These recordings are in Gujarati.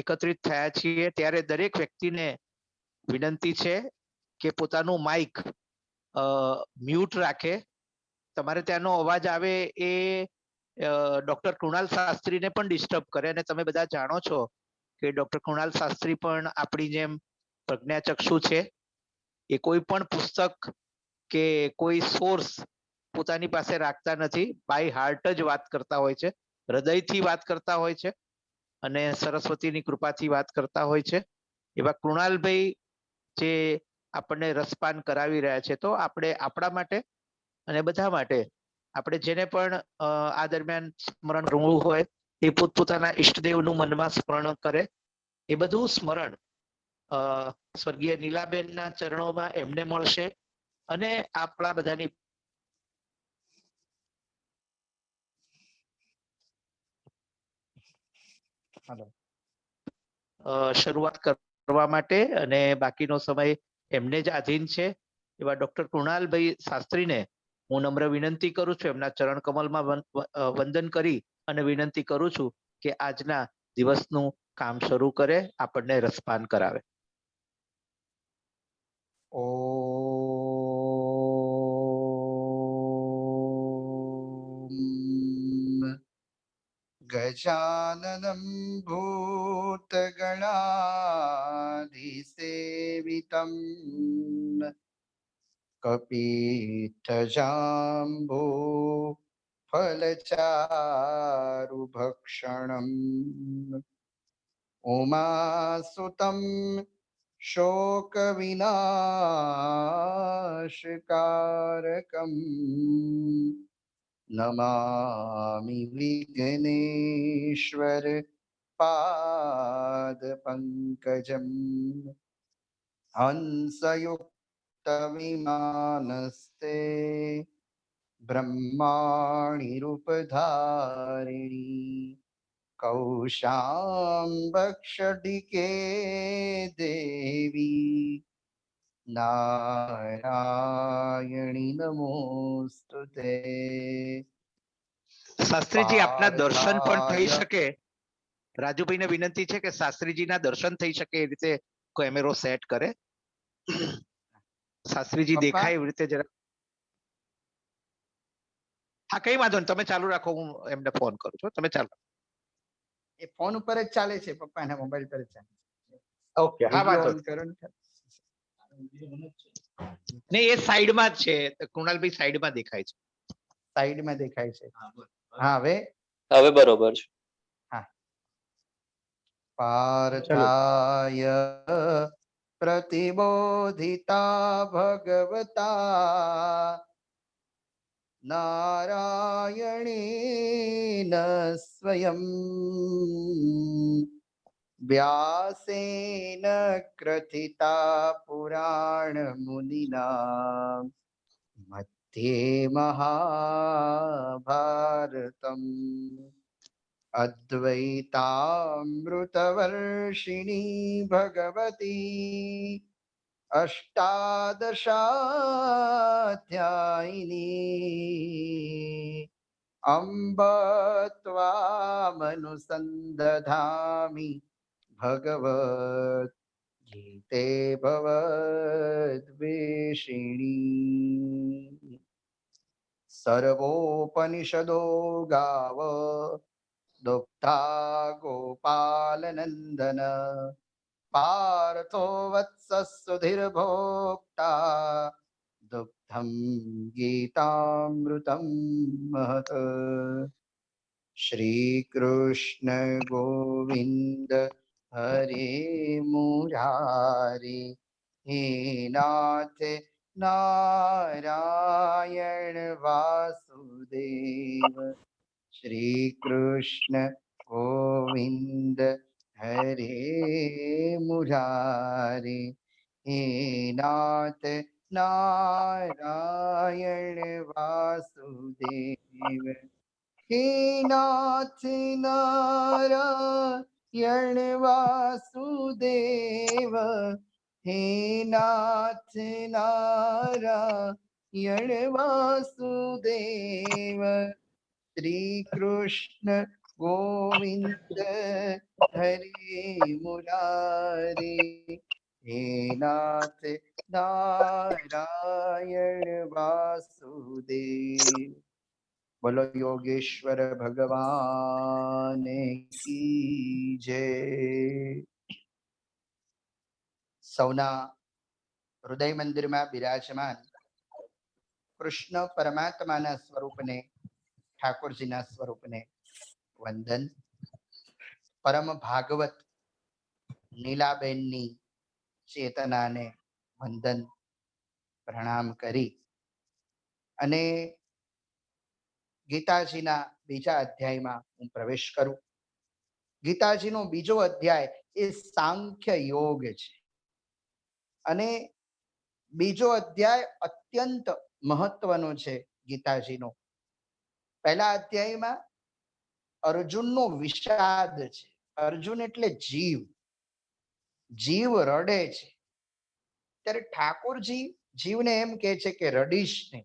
એકત્રિત થયા છીએ ત્યારે દરેક વ્યક્તિને વિનંતી છે કે પોતાનું માઇક મ્યુટ રાખે. તમારે ત્યાંનો અવાજ આવે એ ડોક્ટર કૃણાલ શાસ્ત્રીને પણ ડિસ્ટર્બ કરે, અને તમે બધા જાણો છો કે ડોક્ટર કૃણાલ શાસ્ત્રી પણ આપણી જેમ પ્રજ્ઞાચક્ષુ છે. એ કોઈ પણ પુસ્તક કે કોઈ સોર્સ પોતાની પાસે રાખતા નથી, બાય હાર્ટ જ વાત કરતા હોય છે, હૃદયથી વાત કરતા હોય છે અને સરસ્વતીની કૃપાથી વાત કરતા હોય છે. એવા કૃણાલભાઈ જે આપણને રસપાન કરાવી રહ્યા છે, તો આપણે આપણા માટે અને બધા માટે આપણે જેને પણ આ દરમિયાન સ્મરણ કરવું હોય એ પોતપોતાના ઈષ્ટદેવનું મનમાં સ્મરણ કરે. એ બધું સ્મરણ સ્વર્ગીય નીલાબેનના ચરણોમાં એમને મળશે અને આપણા બધાની શરૂઆત કરવા માટે અને બાકીનો સમય એમને જ આધીન છે. એવા ડોક્ટર કૃણાલભાઈ શાસ્ત્રીને હું નમ્ર વિનંતી કરું છું, એમના ચરણ કમલમાં વંદન કરી અને વિનંતી કરું છું કે આજના દિવસનું કામ શરૂ કરે, આપણને રસપાન કરાવે. ઓમ ગજાનનં ભૂતગણાધિસેવિતં કપિત્થજામ્બો ફલચારુભક્ષણં ઉમાસુतं શોકવિનાશકારકં નમામિ વિઘ્નેશ્વર પાદપંકજં હંસયુક્તવિમાનસ્તે બ્રહ્માણિ રૂપધારિણી કૌશામ્બક્ષડિકે દેવી નારાયણી નમોસ્તુતે. શાસ્ત્રીજી આપના દર્શન પણ થઈ શકે. રાજુભાઈને વિનંતી છે કે શાસ્ત્રીજીના દર્શન થઈ શકે એ રીતે કેમેરો સેટ કરે. શાસ્ત્રીજી દેખાય એવી રીતે જરા. હા, કઈ વાંધો નહીં, તમે ચાલુ રાખો, હું એમને ફોન કરું છું. તમે ચાલુ. એ ફોન ઉપર જ ચાલે છે, પપ્પાના મોબાઈલ પર જ ચાલે છે. ઓકે, હા, વાંધો નહીં, એ સાઈડમાં જ છે. કૃણાલભાઈ સાઈડમાં દેખાય છે. સાઈડમાં દેખાય છે. હા, હવે બરોબર છે. હા. પાર્થાય પ્રતિબોધિતા ભગવતા નારાયણેન સ્વયં વ્યાસેન ગ્રથિતા પુરાણ મુનિના મધ્યે મહાભારતમ અદ્વૈતામૃતવર્ષિણી ભગવતી અષ્ટાદશાધ્યાયિની અંબ ત્વામનુસંદધામિ ભગવત ગીતે ભવદ્વેષિણી સર્વોપનિષદો ગાવ દુગ્ધા ગોપાલનંદન પાર્થો વત્સસુધીર્ભોક્તા દુગ્ધમ ગીતામૃતમ મહત. શ્રી કૃષ્ણ ગોવિંદ હરે મુરારી હે નાથ નારાયણ વાસુદેવ. શ્રી કૃષ્ણ ગોવિંદ હરે મુરારી હે નાથ નારાયણ વાસુદેવ. હે નાથ નારાયણ વાસુદેવ. હે નાથ નારાયણ વાસુદેવ. શ્રી કૃષ્ણ गोविंद हरे मुरारी, हे नाथ नारायण वासुदेव। बोलो योगेश्वर भगवान की जय। સૌના હૃદય મંદિરમાં બિરાજમાન કૃષ્ણ પરમાત્માના સ્વરૂપને, ઠાકોરજીના સ્વરૂપને વંદન. પરમ ભાગવત નીલાબેનની ચેતનાને વંદન પ્રણામ કરી અને ગીતાજીના બીજા અધ્યાયમાં હું પ્રવેશ કરું. ગીતાજીનો બીજો અધ્યાય એ સાંખ્ય યોગ છે અને બીજો અધ્યાય અત્યંત મહત્વનો છે ગીતાજીનો. પહેલા અધ્યાયમાં અર્જુનનો વિષાદ છે. અર્જુન એટલે જીવ. જીવ રડે છે ત્યારે ઠાકોરજી જીવને એમ કહે છે કે રડીશ ને,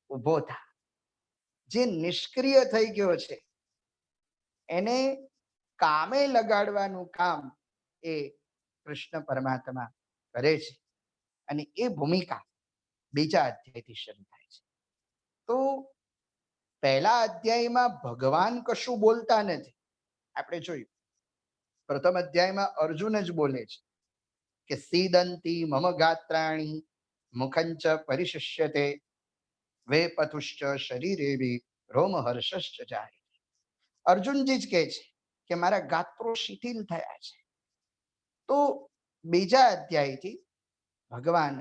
ઉભો થા. જે નિષ્ક્રિય થઈ ગયો છે એને કામે લગાડવાનું કામ એ કૃષ્ણ પરમાત્મા કરે છે અને એ ભૂમિકા બીજા અધ્યાયથી શરૂ થાય છે. તો પહેલા અધ્યાયમાં ભગવાન કશું બોલતા નથી. આપણે જોયું પ્રથમ અધ્યાયમાં અર્જુન જ બોલે છે કે સીદંતી મમ ગાત્રાણી મુખંચ પરિશિષ્યતે વેપથુશ્ચ શરીરેવી રોમહર્ષશ્ચ જાય. અર્જુનજી જ કહે છે કે મારા ગાત્રો શિથિલ થયા છે. તો બીજા અધ્યાયથી ભગવાન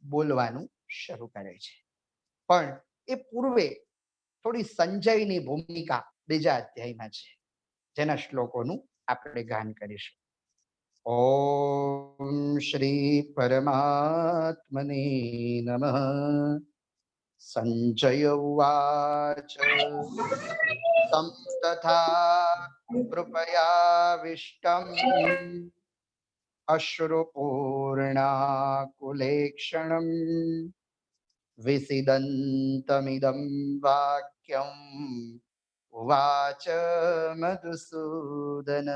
બોલવાનું શરૂ કરે છે. પણ એ પૂર્વે થોડી સંજયની ભૂમિકા બીજા અધ્યાયમાં છે, જેના શ્લોકોનું આપણે ગાન કરીશું. ઓમ શ્રી પરમાત્મને નમઃ. સંજય ઉવાચ તમ તથા કૃપયાવિષ્ટમ અશ્રુપૂર્ણાકુલેક્ષણમ વિસિદन्तમિદં વાક્યમ ઉવાચ મધુસૂદન.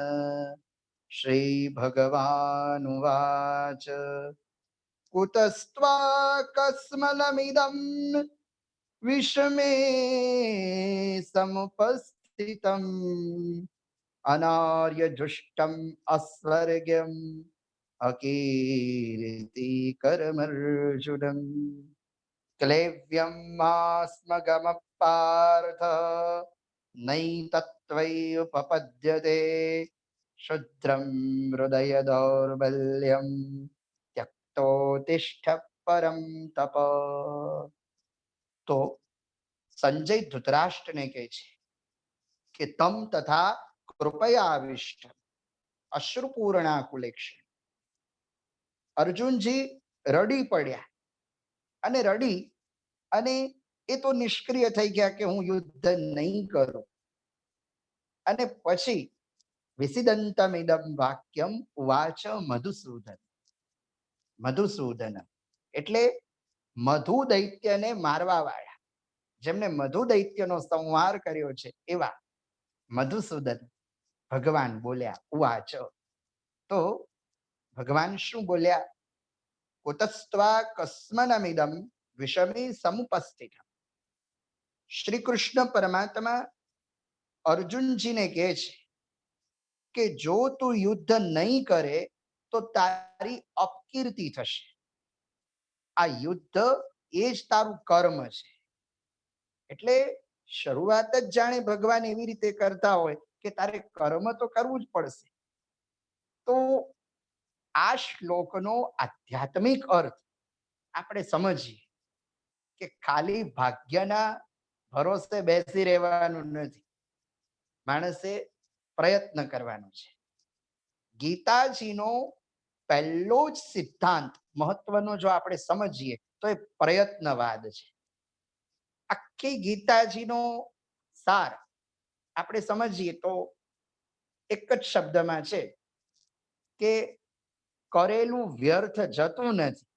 શ્રી ભગવાનુવાચ કુતસ્ત્વાકસ્મલમિદં વિષમે સમુપસ્થિતમ અનાર્યજુષ્ટમ અસ્વર્ગ્યમ અકીર્તિકરમર્જુનમ ક્લેવ્યમ માસ્મગમ પાર્થ નૈતત્વૈપપદ્યતે શુદ્રમ હૃદય દૌર્બલ્યમ ત્યક્તોતિષ્ઠ પરમ તપ. તો સંજય ધૃતરાષ્ટ્રને કહે છે કે તમ તથા કૃપયાવિષ્ટ અશ્રુપૂર્ણાકુલેક્ષણ. અર્જુનજી રડી પડ્યા અને રડી અને એ તો નિષ્ક્રિય થઈ ગયા કે હું યુદ્ધ નહીં કરું. અને પછી વિસિદંતમિદમ વાક્યમ ઉવાચ મધુસૂદન. મધુસૂદન એટલે મધુ દૈત્યને મારવા વાળા, જેમને મધુ દૈત્યનો સંહાર કર્યો છે એવા મધુસૂદન ભગવાન બોલ્યા. ઉવાચ, તો ભગવાન શું બોલ્યા? કુતસ્ત્વા કસ્મનમિદમ વિષમે સમુપસ્થિત. શ્રી કૃષ્ણ પરમાત્મા અર્જુનજીને કહે છે કે જો તું યુદ્ધ નહીં કરે તો તારી અપકીર્તિ થશે. આ યુદ્ધ એ જ તારું કર્મ છે. એટલે શરૂઆત જ જાણે ભગવાન એવી રીતે કરતા હોય કે તારે કર્મ તો કરવું જ પડશે. તો આ શ્લોકનો આધ્યાત્મિક અર્થ આપણે સમજીએ કે ખાલી ભાગ્યના ભરોસે બેસી રહેવાનું નથી, માણસે પ્રયત્ન કરવાનો છે. ગીતાજીનો પહેલો જ સિદ્ધાંત મહત્વનો જો આપણે સમજીએ તો એ પ્રયત્નવાદ છે. આખી ગીતાજીનો સાર આપણે સમજીએ તો એક જ શબ્દમાં છે કે કરેલું વ્યર્થ જતું નથી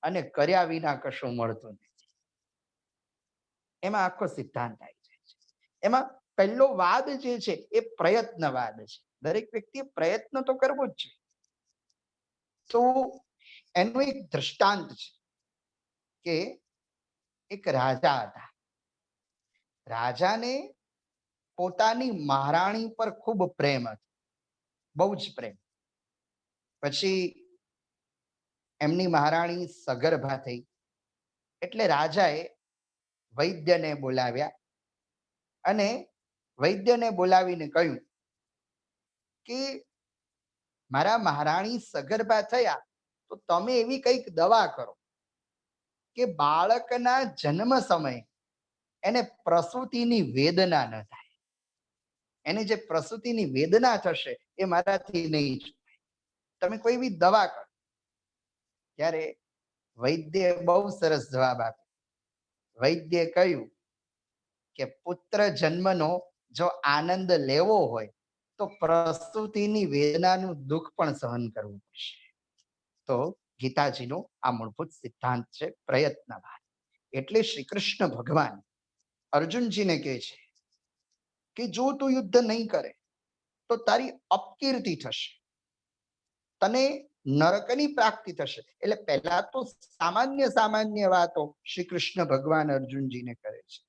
અને કર્યા વિના કશું મળતું નથી. એમાં આખો સિદ્ધાંત આવી જાય છે. એમાં પહેલો વાદ જે છે એ પ્રયત્નવાદ છે. દરેક વ્યક્તિએ પ્રયત્ન તો કરવો જ જોઈએ. તો એનું એક દ્રષ્ટાંત છે કે એક રાજા હતા. રાજાને પોતાની મહારાણી પર ખૂબ પ્રેમ હતો, બહુ જ પ્રેમ. પછી એમની મહારાણી સગર્ભા થઈ એટલે રાજાએ વૈદ્યને બોલાવ્યા અને વૈદ્યને બોલાવીને કહ્યું કે મારા મહારાણી સગર્ભા થયા તો તમે એવી કંઈક દવા કરો કે બાળકના જન્મ સમયે એને પ્રસૂતિની વેદના ન થાય. એને જે પ્રસૂતિની વેદના થશે એ મારાથી નહીં છુપાય. તમે કોઈ એવી દવા કરો. ત્યારે વૈદ્યે બહુ સરસ જવાબ આપ્યો. વૈદ્યે કહ્યું કે પુત્ર જન્મનો જો આનંદ લેવો હોય તો પ્રસૂતિની વેદનાનું દુઃખ પણ સહન કરવું પડશે. તો ગીતાજીનો આ મૂળભૂત સિદ્ધાંત છે પ્રયત્નવાદ. એટલે શ્રી કૃષ્ણ ભગવાન અર્જુનજીને કહે છે કે જો તું યુદ્ધ નહીં કરે તો તારી અપકીર્તિ થશે, તને નરકની પ્રાપ્તિ થશે. એટલે પહેલા તો સામાન્ય સામાન્ય વાતો શ્રી કૃષ્ણ ભગવાન અર્જુનજીને કરે છે.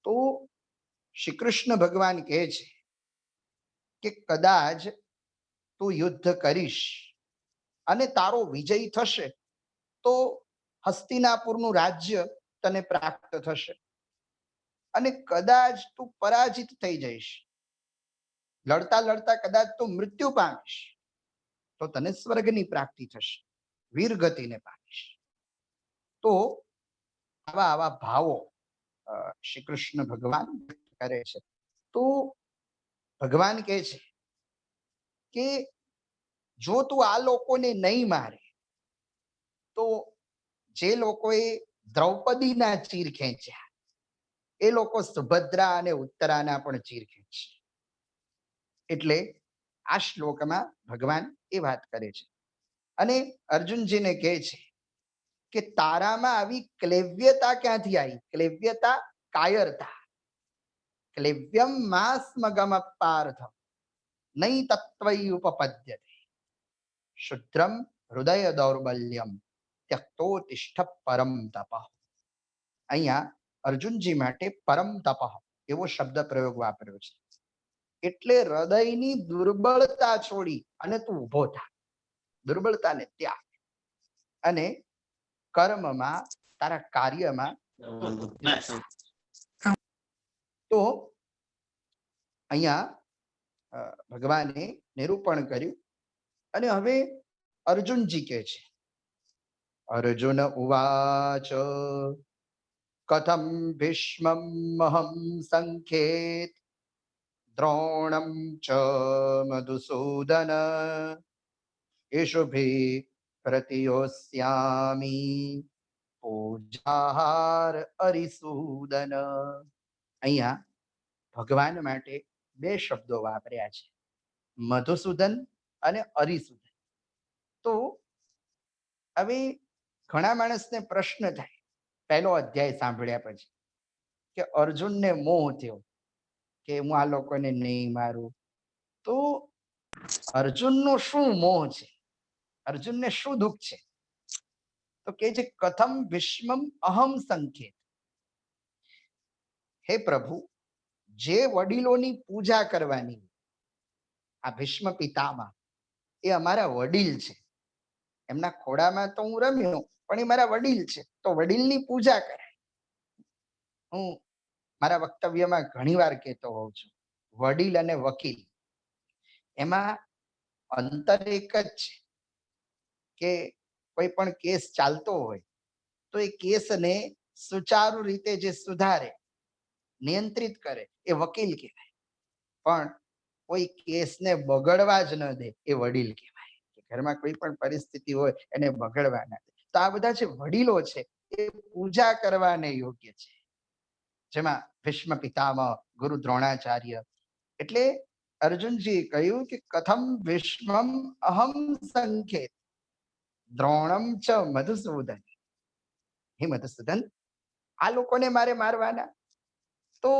તો શ્રી કૃષ્ણ ભગવાન કહે છે કે કદાચ તું યુદ્ધ કરીશ અને તારો વિજય થશે તો હસ્તિનાપુરનું રાજ્ય તને પ્રાપ્ત થશે, અને કદાચ તું પરાજિત થઈ જઈશ, લડતા લડતા કદાચ તું મૃત્યુ પામીશ તો તને સ્વર્ગની પ્રાપ્તિ થશે, વીરગતિને પામીશ. તો આવા આવા ભાવો શ્રી કૃષ્ણ ભગવાન કરે છે. તો ભગવાન કહે છે કે જો તું આ લોકોને નહીં મારે તો જે લોકોએ દ્રૌપદીના ચીર ખેંચ્યા એ લોકો સુભદ્રા અને ઉત્તરાના પણ ચીર ખેંચશે. એટલે આ શ્લોકમાં ભગવાન એ વાત કરે છે અને અર્જુનજીને કહે છે કે તારામાં આવી ક્લેવ્યતા ક્યાંથી આવી? ક્લેવ્યતા કાયરતા. ક્લેવ્યમ માસ્મગમ પાર્થ નહીં તત્વૈ ઉપપદ્યતે શુદ્રમ હૃદય દૌર્બલ્યમ ત્યક્તોતિષ્ઠ પરમ તપ. અહીંયા અર્જુનજી માટે પરમ તપ એવો શબ્દ પ્રયોગ વાપર્યો છે. એટલે હૃદયની દુર્બળતા છોડી અને તું ઉભો થા, દુર્બળતાને ત્યાગ અને કર્મમાં તારા કાર્યમાં. તો અહીંયા ભગવાને નિરૂપણ કર્યું અને હવે અર્જુનજી કહે છે. અર્જુન ઉવાચ કથમ ભીષ્મમહં સંખ્યેત દ્રોણમ ચ મધુસૂદન ઈશુભી પ્રતિયોસ્યામી પૂજાહાર અરિસૂદન. અહીંયા ભગવાન માટે બે શબ્દો વાપર્યા છે, મધુસૂદન અને અરિસૂદન. તો હવે ઘણા માણસને પ્રશ્ન થાય પહેલો અધ્યાય સાંભળ્યા પછી કે અર્જુનને મોહ થયો કે હું આ લોકોને નહીં મારું. તો અર્જુનનો શું મોહ છે? અર્જુનને શું દુઃખ છે? તો કે છે કથમ ભીષ્મમ અહમ સંખ્યેત. હે પ્રભુ, જે વડીલોની પૂજા કરવાની, આ ભીષ્મ પિતામહ એ અમારા વડીલ છે, એમના ખોડામાં તો હું રમ્યો પણ એ મારા વડીલ છે તો વડીલની પૂજા કરાય. હું મારા વક્તવ્યમાં ઘણી વાર કહેતો હોઉં છું, વડીલ અને વકીલ એમાં અંતર એક જ છે કે કોઈ પણ કેસ ચાલતો હોય તો એ કેસને સુચારુ રીતે જે સુધારે, નિયંત્રિત કરે એ વકીલ કહેવાય, પણ કોઈ કેસને બગડવા જ ન દે એ વડીલ કહેવાય. ઘરમાં કોઈ પણ પરિસ્થિતિ હોય એને બગડવા ના દે. તો આ બધા જે વડીલો છે એ પૂજા કરવાને યોગ્ય છે, જેમાં ભીષ્મ પિતામહ, ગુરુ દ્રોણાચાર્ય. એટલે અર્જુનજી કહ્યું કે કથમ ભીષ્મમ અહમ સંખ્યેત દ્રોણમ ચ મધુસૂદન. હે મધુસૂદન, આ લોકોને મારે મારવાના? તો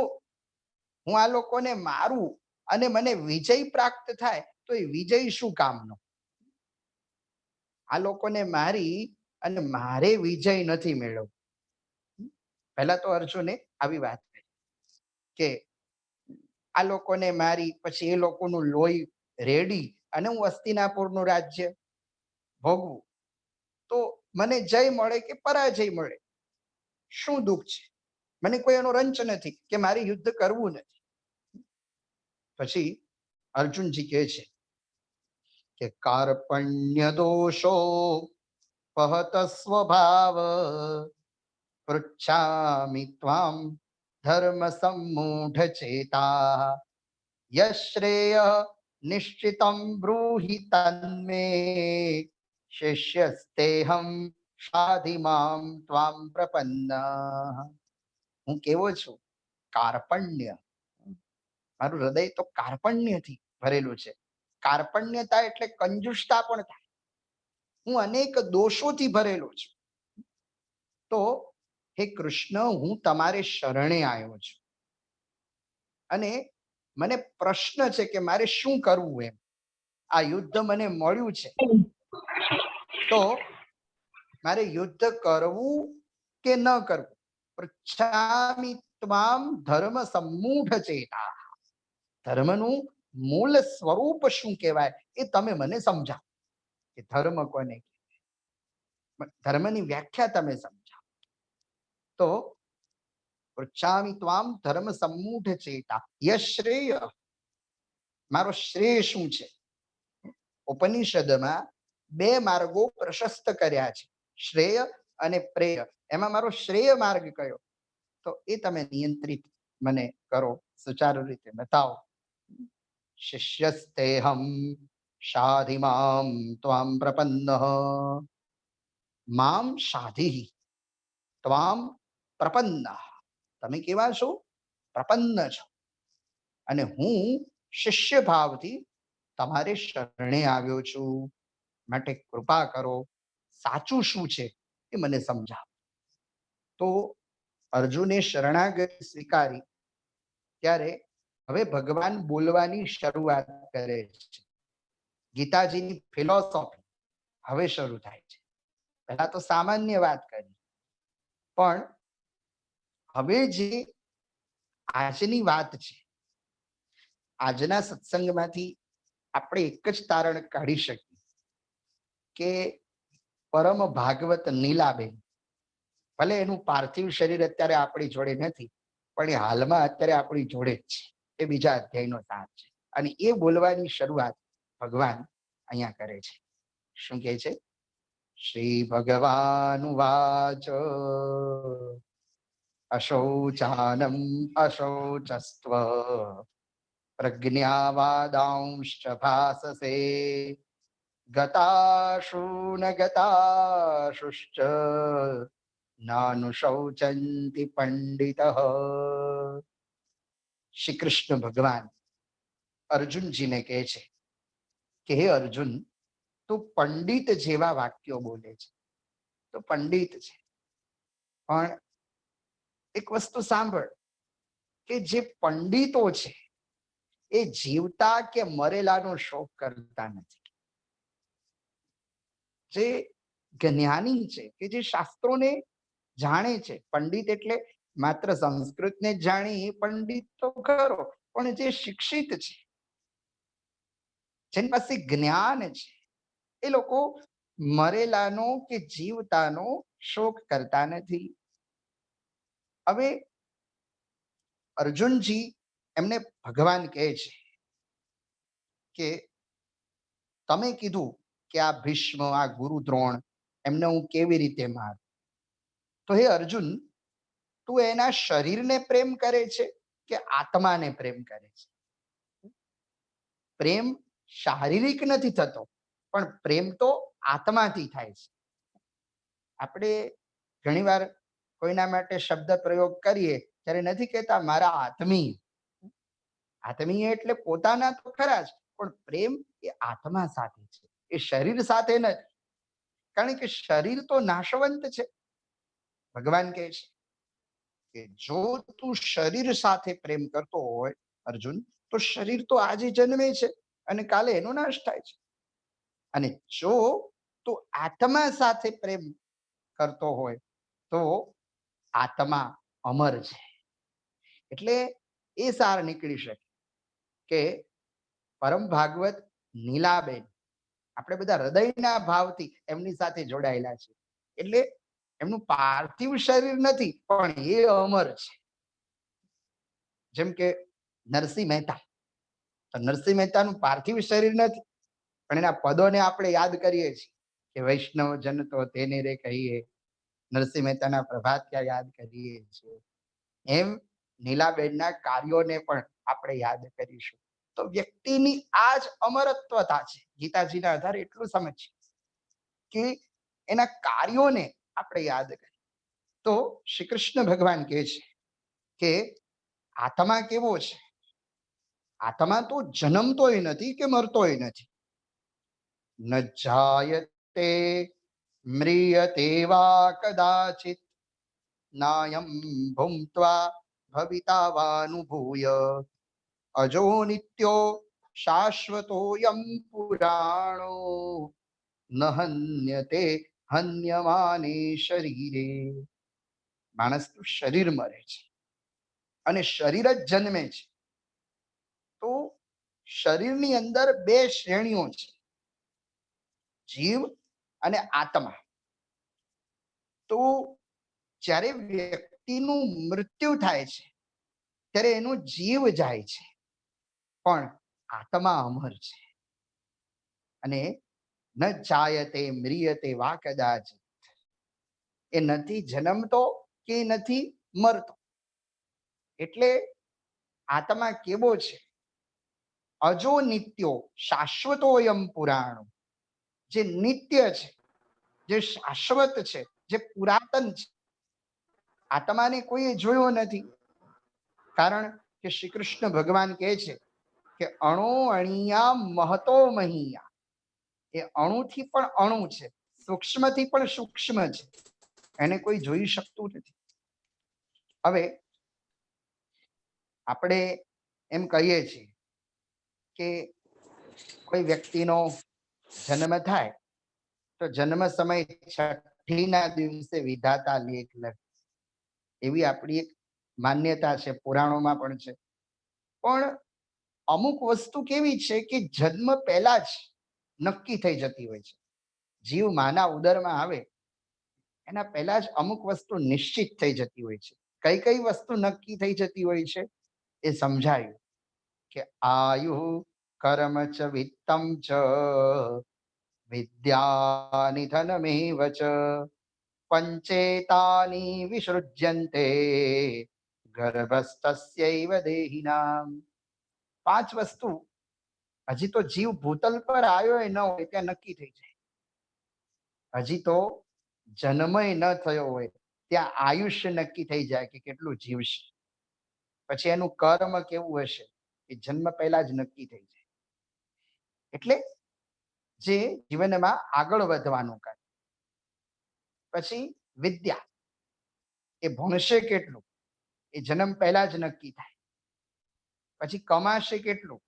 હું આ લોકોને મારું અને મને વિજય પ્રાપ્ત થાય તો એ વિજય શું કામનો? આ લોકોને મારી અને મારે વિજય નથી મેળવવો. પહેલા તો અર્જુને આવી વાત કરી કે આ લોકોને મારી પછી એ લોકોનું લોહી રેડી અને હું હસ્તિનાપુરનું રાજ્ય ભોગવું તો મને જય મળે કે પરાજય મળે, શું દુઃખ છે? મને કોઈ એનો રંચ નથી કે મારે યુદ્ધ કરવું નથી. પછી અર્જુનજી કહે છે કે કાર્પણ્ય દોષો પહત સ્વભાવ પૃચ્છામિ ત્વામ ધર્મ સમ્મૂઢ ચેતા યશ્રેય નિશ્ચિતમ બ્રૂહિ તન્મે શિષ્યસ્તેહમ શાધિ મામ ત્વામ પ્રપન્ન. હું કેવો છું? કાર્પણ્ય. મારું હૃદય તો કાર્પણ્યથી ભરેલું છે. કાર્પણ્યતા એટલે કંજુસતા પણ થાય. હું અનેક દોષોથી ભરેલો છું. તો હે કૃષ્ણ, હું તમારે શરણે આવ્યો છું અને મને પ્રશ્ન છે કે મારે શું કરવું? એમ આ યુદ્ધ મને મળ્યું છે તો મારે યુદ્ધ કરવું કે ન કરવું? પૃચ્છામિ ત્વામ ધર્મ સમ્મૂઢ ચેતા. ધર્મનું મૂળ સ્વરૂપ શું કહેવાય એ તમે મને સમજાવો. કે ધર્મ કોને કહેવાય? ધર્મની વ્યાખ્યા તમે સમજાવો. તો પૃચ્છામિ ત્વામ ધર્મ સમ્મૂઢ ચેતા યશ્રેય. મારો શ્રેય શું છે? ઉપનિષદમાં બે માર્ગો પ્રશસ્ત કર્યા છે, શ્રેય અને પ્રેય. એમાં મારો શ્રેય માર્ગ કયો? તો એ તમે નિયંત્રિત મને કરો, સુચારુ રીતે બતાવો. શિષ્યસ્તેહમ શાધિ મામ ત્વામ પ્રપન્ન. મામ શાધિ ત્વામ પ્રપન્ન. તમે કેવા છો? પ્રપન્ન છો. અને હું શિષ્ય ભાવથી તમારે શરણે આવ્યો છું. માટે કૃપા કરો, સાચું શું છે એ મને સમજાવો. તો અર્જુને શરણાગતિ સ્વીકારી ત્યારે હવે ભગવાન બોલવાની શરૂઆત કરે છે. ગીતાજીની ફિલોસોફી હવે શરૂ થાય છે. પહેલા તો સામાન્ય વાત કરી, પણ હવે જે આજની વાત છે, આજના સત્સંગમાંથી આપણે એક જ તારણ કાઢી શકીએ કે પરમ ભાગવત નીલાબેન, ભલે એનું પાર્થિવ શરીર અત્યારે આપણી જોડે નથી, પણ એ હાલમાં અત્યારે આપણી જોડે જ છે. એ બીજા અધ્યાયનો સાર છે અને એ બોલવાની શરૂઆત ભગવાન અહીંયા કરે છે. શું કહે છે? શ્રી ભગવાન વાચ અશૌચાનમ અશૌચસ્ત્વ પ્રજ્ઞાવાદાંશ્ચ ભાસસે ગતાશૂન ગતાશુશ્ચ નાનુશૌચંતિ પંડિત. શ્રી કૃષ્ણ ભગવાન અર્જુનજીને કહે છે કે હે અર્જુન, તું પંડિત જેવા વાક્યો બોલે છે તો પંડિત છે, પણ એક વસ્તુ સાંભળ કે જે પંડિતો છે એ જીવતા કે મરેલાનો શોક કરતા નથી. જે જ્ઞાની છે કે જે શાસ્ત્રોને જાણે છે, પંડિત એટલે માત્ર સંસ્કૃતને જ જાણી પંડિત તો ખરો, પણ જે શિક્ષિત છે, જેની પાસે જ્ઞાન છે, એ લોકો મરેલાનો કે જીવતાનો શોક કરતા નથી. હવે અર્જુનજી એમને ભગવાન કહે છે કે તમે કીધું કે આ ભીષ્મ, આ ગુરુ દ્રોણ, એમને હું કેવી રીતે મારું? તો હે અર્જુન, તું એના શરીરને પ્રેમ કરે છે કે આત્માને પ્રેમ કરે છે? પ્રેમ શારીરિક નથી થતો, પણ પ્રેમ તો આત્માથી થાય છે. આપણે ઘણીવાર કોઈના માટે શબ્દ પ્રયોગ કરીએ ત્યારે નથી કહેતા મારા આત્મીય. આત્મીય એટલે પોતાના તો ખરા જ, પણ પ્રેમ એ આત્મા સાથે છે, એ શરીર સાથે નથી. કારણ કે શરીર તો નાશવંત છે. ભગવાન કહે છે કે જો તું શરીર સાથે પ્રેમ કરતો હોય અર્જુન, તો શરીર તો આજે જન્મે છે અને કાલે એનો નાશ થાય છે. અને જો તું આત્મા સાથે પ્રેમ કરતો હોય તો આત્મા અમર છે. એટલે એ સાર નીકળી શકે કે પરમ ભાગવત નીલાબેન, આપણે બધા હૃદયના ભાવથી એમની સાથે જોડાયેલા છે. એટલે એમનું પાર્થિવ શરીર નથી, પણ એ અમર છે. જેમ કે નરસિંહ મહેતા, તો નરસિંહ મહેતાનું પાર્થિવ શરીર નથી, પણ એના પદોને આપણે યાદ કરીએ છીએ કે વૈષ્ણવ જન તો તેને રે કહીએ, નરસિંહ મહેતાના પ્રભાત્યા યાદ કરીએ છીએ. એમ નીલાબેનના કાર્યોને પણ આપણે યાદ કરીશું. તો વ્યક્તિની આ જ અમરત્વતા છે. ગીતાજીના આધારે એટલું સમજીએ કે એના કાર્યોને આપણે યાદ કરીએ. તો શ્રી કૃષ્ણ ભગવાન કહે છે કે આત્મા કેવો છે? આત્મા તો જન્મતોય નથી કે મરતોય નથી. ન જાયતે મ્રિયતે વા કદાચિત, નાયમ ભુંક્ત્વા ભવિતા વાનુભૂય, અજો નિત્યો શાશ્વતોયમ પુરાણો, ન હન્યતે હન્યમાને શરીરે. માણસનું શરીર મરે છે અને શરીર જ જન્મે છે. તો શરીરની અંદર બે શ્રેણીઓ છે, જીવ અને આત્મા. તો જ્યારે વ્યક્તિનું મૃત્યુ થાય છે ત્યારે એનું જીવ જાય છે, પણ આત્મા અમર છે. અને ન જાયતે મ્રિયતે વા કદાચિત, એ નથી જન્મતો કે નથી મરતો. એટલે આત્મા કેવો છે? અજો નિત્યો શાશ્વતોયમ પુરાણો, જે નિત્ય છે, જે શાશ્વત છે, જે પુરાતન છે. આત્માને કોઈએ જોયો નથી, કારણ કે શ્રી કૃષ્ણ ભગવાન કહે છે કે અણો અણિયા મહતો મહિયા. એ અણુથી પણ અણુ છે, સૂક્ષ્મથી પણ સૂક્ષ્મ છે, એને કોઈ જોઈ શકતું નથી. હવે આપણે એમ કહીએ છીએ કે કોઈ વ્યક્તિનો જન્મ થાય તો જન્મ સમય છઠ્ઠીના દિવસે વિધાતા લેખ લખે, એવી આપણી એક માન્યતા છે, પુરાણોમાં પણ છે. પણ અમુક વસ્તુ કેવી છે કે જન્મ પહેલા જ નક્કી થઈ જતી હોય છે. જીવ માના ઉદરમાં આવે એના પહેલા જ અમુક વસ્તુ નિશ્ચિત થઈ જતી હોય છે. કઈ કઈ વસ્તુ નક્કી થઈ જતી હોય છે એ સમજાયું કે આયુ કર્મ ચ વિત્તમ ચ વિદ્યા નિધનમેવ ચ પંચેતાની વિસૃજ્યન્તે ગર્ભસ્થસ્યૈવ દેહિનામ. પાંચ વસ્તુ હજી તો જીવ ભૂતલ પર આવ્યો ન હોય ત્યાં નક્કી થઈ જાય. હજી તો જન્મય ન થયો હોય ત્યાં આયુષ્ય નક્કી થઈ જાય કે કેટલું જીવશે. પછી એનું કર્મ કેવું હશે એ જન્મ પહેલા જ નક્કી થઈ જાય. એટલે જે જીવનમાં આગળ વધવાનું કામ. પછી વિદ્યા, એ ભણશે કેટલું એ જન્મ પહેલા જ નક્કી થાય. પછી કમાશે કેટલું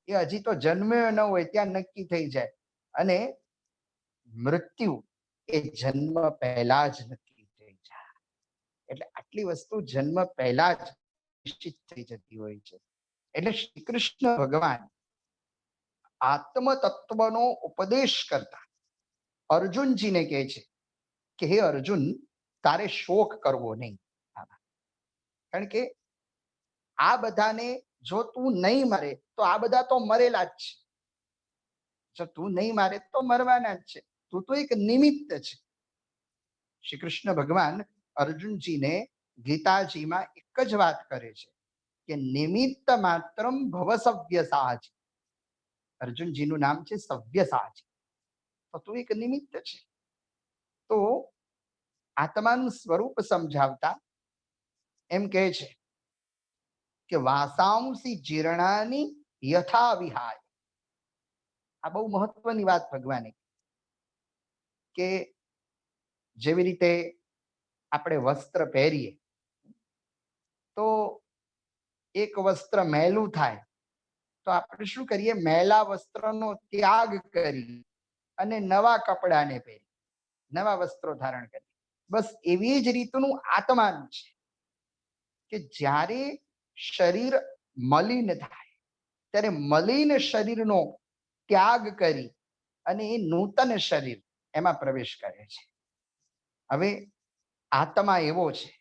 એ હજી તો જન્મ્યો ન હોય ત્યાં નક્કી થઈ જાય. અને મૃત્યુ એ જન્મ પહેલા જ નક્કી થઈ જાય. એટલે આટલી વસ્તુ જન્મ પહેલા જ નિશ્ચિત થઈ જતી હોય છે. એટલે શ્રી કૃષ્ણ ભગવાન આત્મ તત્વનો ઉપદેશ કરતા અર્જુનજીને કહે છે કે હે અર્જુન, તારે શોક કરવો નહીં. કારણ કે આ બધાને જો તું નહીં મારે તો આ બધા તો મરેલા જ છે. જો તું નહીં મારે તો મરવાના જ છે. તું તો એક નિમિત્ત છે. શ્રી કૃષ્ણ ભગવાન અર્જુનજીને ગીતાજીમાં એક જ વાત કરે છે કે નિમિત્ત માત્રમ ભવ સવ્યસાચી. અર્જુનજીનું નામ છે સવ્યસાચી. તો તું એક નિમિત્ત છે. તો આત્માનું સ્વરૂપ સમજાવતા એમ કહે છે કે વાસાંસી જીર્ણાની યથા વિહાય. આ બહુ મહત્વની વાત ભગવાને, કે જેવી રીતે આપણે વસ્ત્ર પહેરીએ તો એક વસ્ત્ર મેલું થાય તો આપણે શું કરીએ? મેલા વસ્ત્રનો ત્યાગ કરી અને નવા કપડાને પહેરી, નવા વસ્ત્રો ધારણ કરી. બસ એવી જ રીતનું આત્માનું છે કે જ્યારે શરીર મલિન થાય ત્યારે મલિન શરીરનો ત્યાગ કરી અને એ નૂતન શરીર એમાં પ્રવેશ કરે છે. હવે આત્મા એવો છે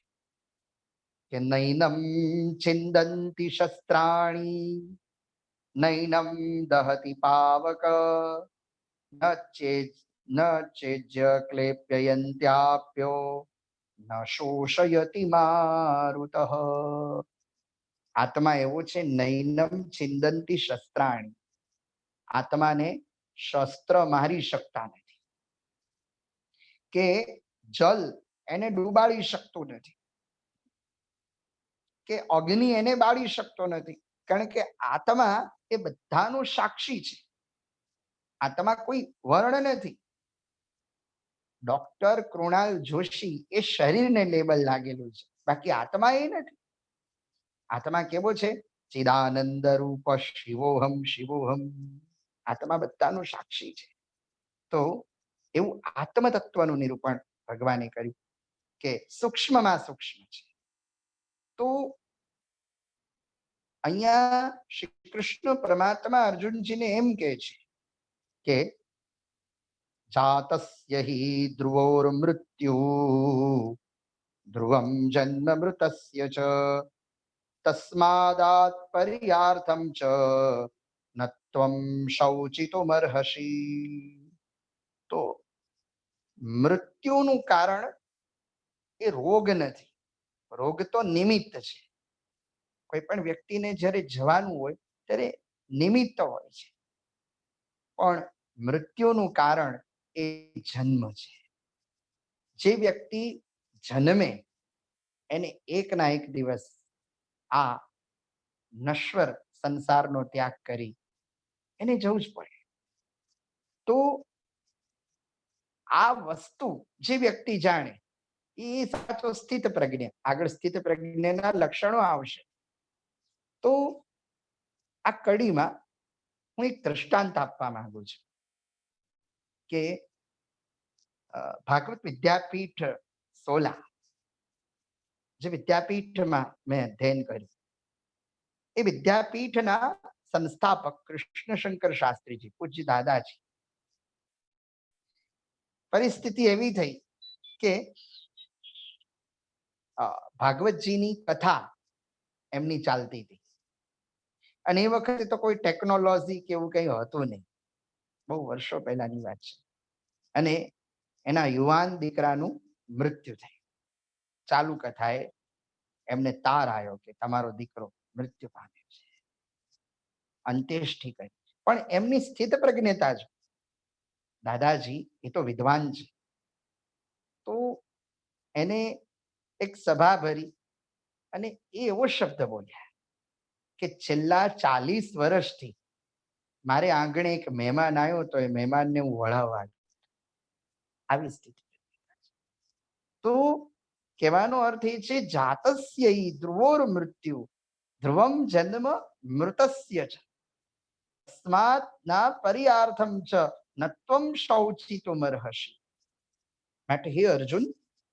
કે નૈનમ છિંદંતિ શસ્ત્રાણી, નૈનમ દહતિ પાવક, ન ચેજ ન ચેજ્ય ક્લેપ્યયંત્યાપ્યો, ન શોષયતિ મારુતઃ. આત્મા એવો છે, નૈનમ છિંદંતિ શસ્ત્રાણી, આત્માને શસ્ત્ર મારી શકતા નથી, કે જલ એને ડૂબાડી શકતું નથી, કે અગ્નિ એને બાળી શકતો નથી. કારણ કે આત્મા એ બધાનો સાક્ષી છે. આત્મા કોઈ વર્ણ નથી. ડોક્ટર કૃણાલ જોશી એ શરીરને લેબલ લાગેલું છે, બાકી આત્મા એ નથી. આત્મા કેવો છે? ચિદાનંદ રૂપ શિવોહમ શિવોહમ. આત્મા બધાનું સાક્ષી છે. તો એવું આત્મ તત્વનું નિરૂપણ ભગવાને કર્યું કે સૂક્ષ્મમાં સૂક્ષ્મ છે. તો અહીંયા શ્રી કૃષ્ણ પરમાત્મા અર્જુનજીને એમ કહે છે કે જાતસ્ય હિ ધ્રુવોર મૃત્યુ, ધ્રુવમ જન્મ મૃતસ્ય ચ, તસ્માદાત પર્યાર્થમ ચ નત્વમ શૌચિતુમર્હસી. તો મૃત્યુનું કારણ એ રોગ નથી, રોગ તો નિમિત્ત છે. કોઈ પણ વ્યક્તિને જ્યારે જવાનું હોય ત્યારે નિમિત્ત હોય છે, પણ મૃત્યુનું કારણ એ જન્મ છે. જે વ્યક્તિ જન્મે એને એક ના એક દિવસ આ નશ્વર સંસારનો ત્યાગ કરી એને જવું જ પડે. તો આ વસ્તુ જે વ્યક્તિ જાણે એ સાચો સ્થિત પ્રજ્ઞ. આગળ સ્થિત પ્રજ્ઞના લક્ષણો આવશે. તો આ કડીમાં હું એક દ્રષ્ટાંત આપવા માંગુ છું કે ભાગવત વિદ્યાપીઠ સોલા, જે વિદ્યાપીઠમાં મેં અધ્યયન કર્યું, એ વિદ્યાપીઠના સંસ્થાપક કૃષ્ણશંકર શાસ્ત્રીજી, પૂજ્ય દાદાજી, પરિસ્થિતિ એવી થઈ કે ભાગવતજીની કથા એમની ચાલતી હતી, અને એ વખતે તો કોઈ ટેકનોલોજી કે એવું કંઈ હતું નહીં, બહુ વર્ષો પહેલાની વાત છે. અને એના યુવાન દીકરાનું મૃત્યુ થયું. ચાલુ કથાએ એમને તાર આવ્યો કે તમારો દીકરો મૃત્યુ પામ્યો છે. અંત્યેષ્ટિ કરી. પણ એમની સ્થિત પ્રજ્ઞતા જ, દાદાજી એ તો વિદ્વાન છે, તો એને એક સભા ભરી અને એ એવો શબ્દ બોલ્યા કે છેલ્લા 40 વર્ષથી મારે આંગણે એક મહેમાન આવ્યો તો એ મહેમાનને હું વળાવવા. આવી સ્થિતિ. તો કહેવાનો અર્થ એ છે, જાતસ્ય ધ્રુવોર મૃત્યુ, ધ્રુવમ જન્મ મૃતસ્ય ચ, તસ્માત ના પર્યાર્થમ ચ નત્વમ શૌચિતુમર્હસી. માટે હે અર્જુન,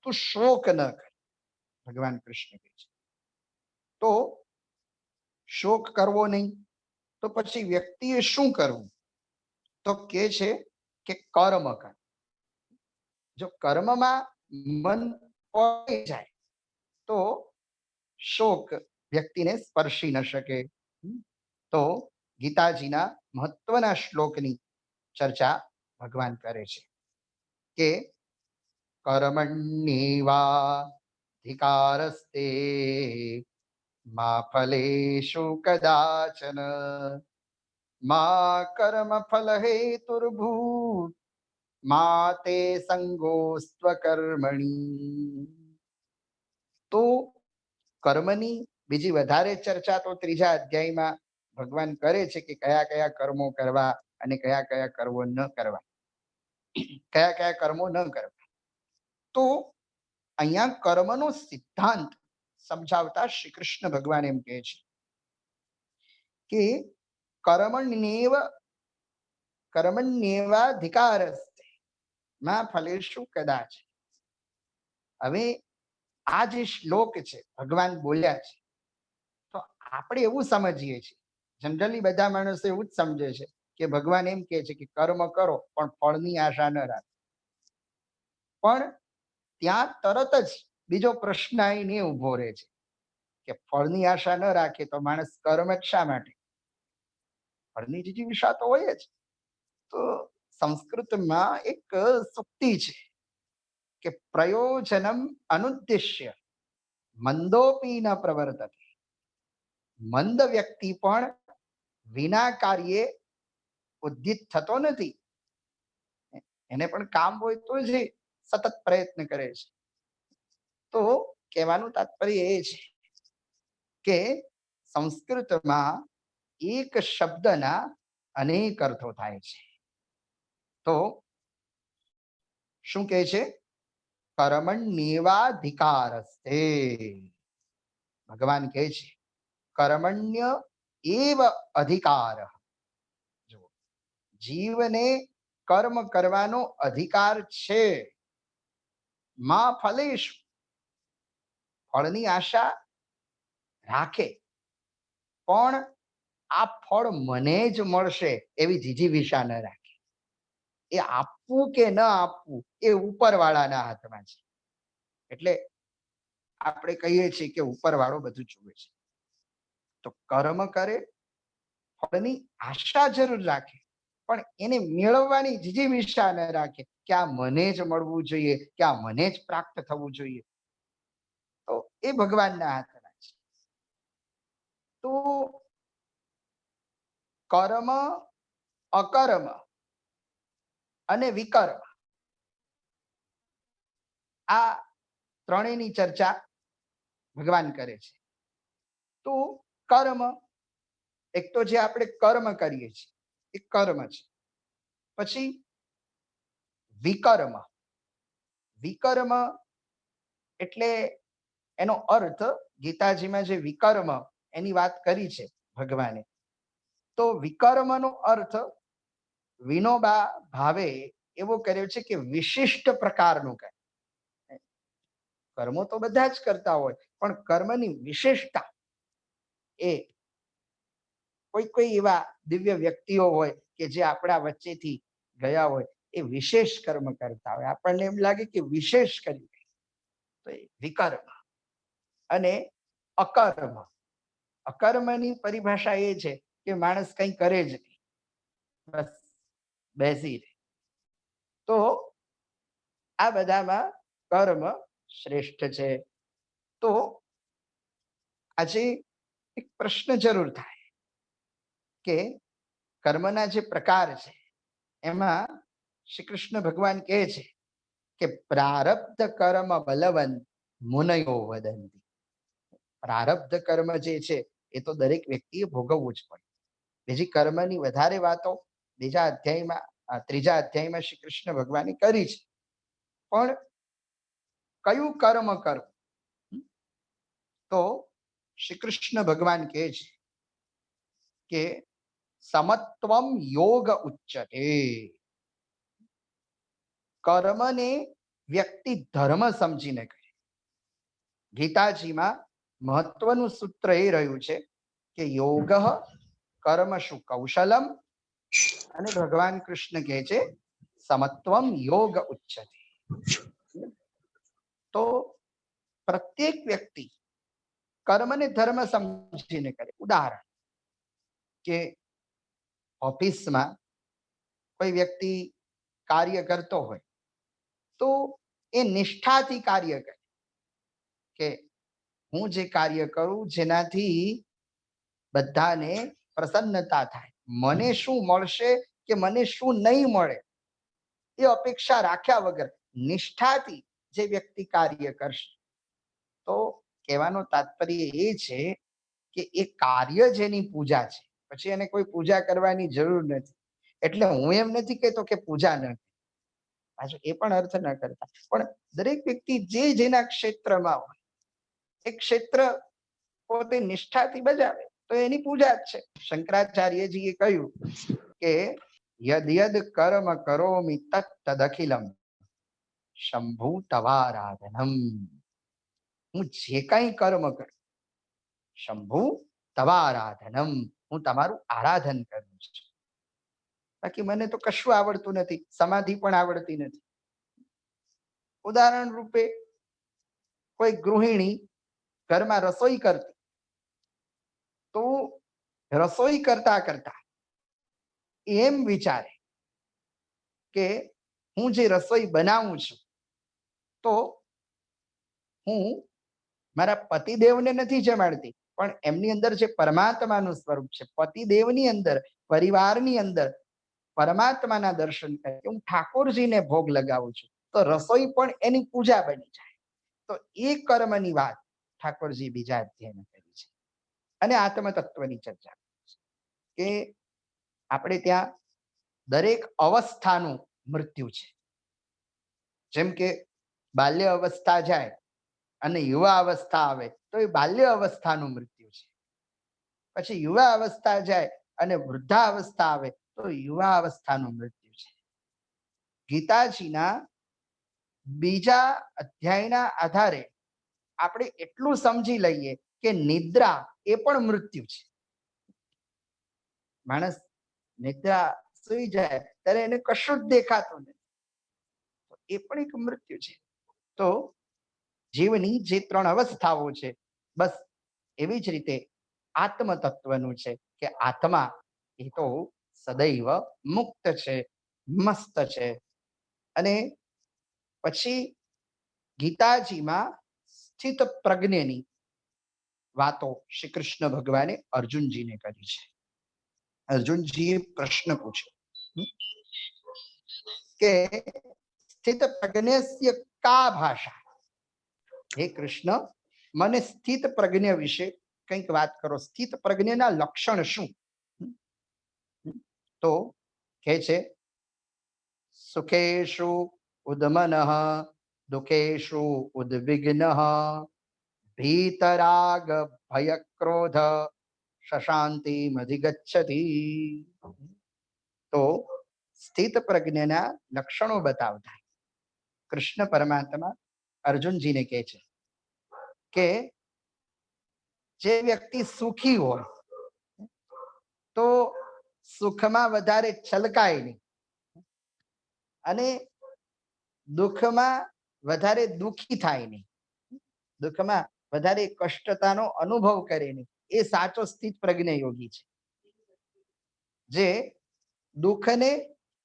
તું શોક ન કર. ભગવાન કૃષ્ણ કહે છે તો શોક કરવો નહીં. તો પછી વ્યક્તિએ શું કરવું? તો કે છે કે કર્મ કર. જો કર્મમાં મન પડી જાય તો શોક વ્યક્તિને સ્પર્શી ન શકે. તો ગીતાજીના મહત્વના શ્લોકની ચર્ચા ભગવાન કરે છે કે કર્મણ્યેવાધિકારસ્તે મા ફલેષુ કદાચન, મા કર્મ ફલ હેતુર્ભૂત મા તે સંગોસ્ત્વ કર્મણી. તો કર્મની બીજી વધારે ચર્ચા તો 3જા અધ્યાયમાં ભગવાન કરે છે કે કયા કયા કર્મો કરવા અને કયા કયા કર્મો ન કરવા, કયા કયા કર્મો ન કરવા. તો અહીંયા કર્મનો સિદ્ધાંત સમજાવતા શ્રી કૃષ્ણ ભગવાન એમ કહે છે કે કર્મણ્યેવ કર્મણ્યેવાધિકારસ્તે માં ફલેષુ કદાચ. હવે આ જે શ્લોક છે ભગવાન બોલ્યા છે, તો આપણે એવું સમજીએ છીએ, જનરલી બધા માણસો એવું જ સમજે છે કે ભગવાન એમ કહે છે કે કર્મ કરો પણ ફળની આશા ન રાખો. પણ ત્યાં તરત જ બીજો પ્રશ્ન આવીને ઉભો રહે છે કે ફળની આશા ન રાખે તો માણસ કર્મ જ શા માટે? ફળની જીજીવિષા તો હોય જ. તો સંસ્કૃતમાં એક સુક્તિ છે કે પ્રયોજનમ અનુદ્દેશ્ય મંદોપી ન પ્રવર્તતે. મંદ વ્યક્તિ પણ વિના કાર્યે ઉદ્દિત થતો નથી. એને પણ કામ હોય તો જ સતત પ્રયત્ન કરે છે. તો કહેવાનું તાત્પર્ય એ છે કે સંસ્કૃતમાં એક શબ્દના અનેક અર્થો થાય છે. તો શું કહે છે? કર્મણ્યેવાધિકારસ્તે. ભગવાન કહે છે કર્મણ્ય એવ અધિકાર. જો જીવને કર્મ કરવાનો અધિકાર છે. માં ફલેશ, ફળની આશા રાખે પણ આ ફળ મને જ મળશે એવી જીજીવિષા ન રાખે. એ આપવું કે ન આપવું એ ઉપરવાળાના હાથમાં છે. એટલે આપણે કહીએ છીએ કે ઉપરવાળો બધું જુએ છે. તો કર્મ કરે, ફળની આશા જરૂર રાખે પણ એને મેળવવાની જીજીવિષા ન રાખે કે આ મને જ મળવું જોઈએ, કે આ મને જ પ્રાપ્ત થવું જોઈએ. તો એ ભગવાનના હાથમાં છે. તો કર્મ, અકર્મ અને વિકર્મ આ ત્રણેયની ચર્ચા ભગવાન કરે છે. તો કર્મ, એક તો જે આપણે કર્મ કરીએ છીએ એ કર્મ છે. પછી વિકર્મ. વિકર્મ એટલે એનો અર્થ ગીતાજીમાં જે વિકર્મ એની વાત કરી છે ભગવાને, તો વિકર્મનો અર્થ વિનોબા ભાવે એવો કર્યો છે કે વિશિષ્ટ પ્રકારનું કહે. કર્મો તો બધા જ કરતા હોય પણ કર્મની વિશેષતા એ કોઈ એવા દિવ્ય વ્યક્તિઓ હોય કે જે આપણા વચ્ચેથી ગયા હોય, એ વિશેષ કર્મ કરતા હોય, આપણને એમ લાગે કે વિશેષ કર્યું. તો એ વિકર્મ. અને અકર્મ. અકર્મની પરિભાષા એ છે કે માણસ કંઈ કરે જ નહીં, બસ બેસી રહે. તો આ બધામાં કર્મ શ્રેષ્ઠ છે. તો આજે એક પ્રશ્ન જરૂર થાય કે કર્મના જે પ્રકાર છે એમાં શ્રી કૃષ્ણ ભગવાન કહે છે કે પ્રારબ્ધ કર્મ બલવંત મુનયો વદંતી. પ્રારબ્ધ કર્મ જે છે એ તો દરેક વ્યક્તિએ ભોગવવું જ પડે. બીજી કર્મની વધારે વાતો ત્રીજા અધ્યાયમાં શ્રી કૃષ્ણ ભગવાને કરી છે. પણ કયું કર્મ કરવું? તો શ્રી કૃષ્ણ ભગવાન કહે છે કે સમત્વમ યોગ ઉચ્ચતે. કર્મને વ્યક્તિ ધર્મ સમજીને કરે. ગીતાજીમાં મહત્વનું સૂત્ર એ રહ્યું છે કે યોગ કર્મશુ કૌશલમ, અને ભગવાન કૃષ્ણ કહે છે સમત્વમ યોગ ઉચ્ચતે. તો પ્રત્યેક વ્યક્તિ કર્મને ધર્મ સમજીને કરે. ઉદાહરણ કે ઓફિસમાં કોઈ વ્યક્તિ કાર્ય કરતો હોય તો એ નિષ્ઠાથી કાર્ય કરે કે હું જે કાર્ય કરું જેનાથી બધાને પ્રસન્નતા થાય, મને શું મળશે કે મને શું નહીં મળે એ અપેક્ષા રાખ્યા વગર નિષ્ઠાથી જે વ્યક્તિ કાર્ય કરશે, તો કહેવાનો તાત્પર્ય એ છે કે એ કાર્ય જેની પૂજા છે, પછી એને કોઈ પૂજા કરવાની જરૂર નથી. એટલે હું એમ નથી કહેતો કે પૂજા ન, પાછું એ પણ અર્થ ન કરતા, પણ દરેક વ્યક્તિ જે જેના ક્ષેત્રમાં હોય એક ક્ષેત્ર પોતે નિષ્ઠાથી બજાવે તો એની પૂજા જ છે. શંકરાચાર્યજીએ કહ્યું કે યદ યદ કર્મ કરોમિ તત્ તદખિલમ શંભુ તવારાધનમ. હું જે કઈ કર્મ કરું શંભુ તવારાધનમ, હું તમારું આરાધન કરું છું. બાકી મને તો કશું આવડતું નથી, સમાધિ પણ આવડતી નથી. ઉદાહરણ રૂપે કોઈ ગૃહિણી ઘરમાં રસોઈ કરતી, તો રસોઈ કરતા કરતા એમ વિચારે કે હું જે રસોઈ બનાવું છું તો હું મારા પતિદેવને નથી જમાડતી, પણ એમની અંદર જે પરમાત્માનું સ્વરૂપ છે, પતિદેવની અંદર, પરિવારની અંદર પરમાત્માના દર્શન કરે, હું ઠાકોરજીને ભોગ લગાવું છું, તો રસોઈ પણ એની પૂજા બની જાય. તો એ કર્મની વાત ઠાકોરજી બીજા અધ્યાયમાં કરી છે. અને આત્મતત્વની ચર્ચા કે આપણે ત્યાં દરેક અવસ્થાનું મૃત્યુ છે. જેમ કે બાલ્ય અવસ્થા જાય અને યુવા અવસ્થા આવે તો એ બાલ્ય અવસ્થાનું મૃત્યુ છે. પછી યુવા અવસ્થા જાય અને વૃદ્ધા અવસ્થા આવે તો યુવા અવસ્થાનું મૃત્યુ છે. ગીતાજીના બીજા અધ્યાયના આધારે આપણે એટલું સમજી લઈએ કે નિદ્રા એ પણ મૃત્યુ છે. માણસ નિદ્રા સુઈ જાય ત્યારે એને કશું જ દેખાતું નથી, એ પણ એક મૃત્યુ છે. તો જીવની જે ત્રણ અવસ્થાઓ છે, બસ એવી જ રીતે આત્મ તત્વનું છે કે આત્મા એ તો સદૈવ મુક્ત છે, મસ્ત છે. અને પછી ગીતાજીમાં સ્થિત પ્રજ્ઞની વાતો શ્રી કૃષ્ણ ભગવાને અર્જુનજીને કરી છે. અર્જુનજીએ પ્રશ્ન પૂછ્યો કે સ્થિત પ્રજ્ઞસ્ય કા ભાષા? હે કૃષ્ણ, મને સ્થિત પ્રજ્ઞ વિશે કંઈક વાત કરો. સ્થિત પ્રજ્ઞના લક્ષણ શું? તો કહે છે સુખેશુ ઉદમનઃ દુઃખેશુ ઉદ્વિગ્નઃ ભીતરાગ ભય ક્રોધ શશાંતિ મધિગચ્છતિ. તો સ્થિત પ્રજ્ઞના લક્ષણો બતાવતા કૃષ્ણ પરમાત્મા અર્જુનજીને કહે છે કે જે વ્યક્તિ સુખી હોય તો સુખમાં વધારે છલકાય નહીં, અને દુઃખમાં વધારે દુઃખી થાય નહીં, દુઃખમાં વધારે કષ્ટતાનો અનુભવ કરે નહીં. એ સાચો સ્થિત પ્રજ્ઞ યોગી છે, જે દુઃખને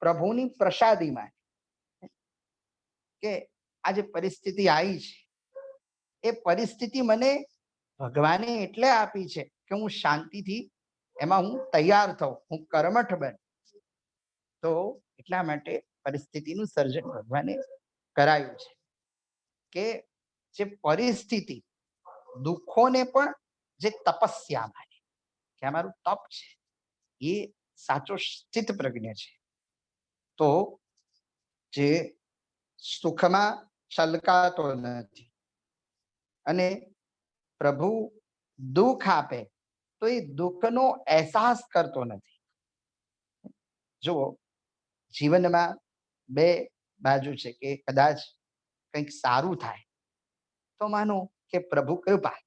પ્રભુની પ્રસાદી માને. કે આ જે પરિસ્થિતિ આવી છે એ પરિસ્થિતિ મને ભગવાને એટલે આપી છે કે હું શાંતિથી એમાં હું તૈયાર થઉં, હું કર્મઠ બન. તો એટલા માટે પરિસ્થિતિનું સર્જન ભગવાને કરાયું છે કે જે પરિસ્થિતિ દુઃખોને પણ જે તપસ્યા માને કે અમારું તપ છે, એ સાચો સ્થિત પ્રજ્ઞ છે. તો જે સુખમાં છલકાતો નથી અને પ્રભુ દુઃખ આપે તો એ દુઃખનો અહેસાસ કરતો નથી. જુઓ, જીવનમાં બે બાજુ છે કે કદાચ કંઈક સારું થાય તો માનો કે પ્રભુ કૃપા,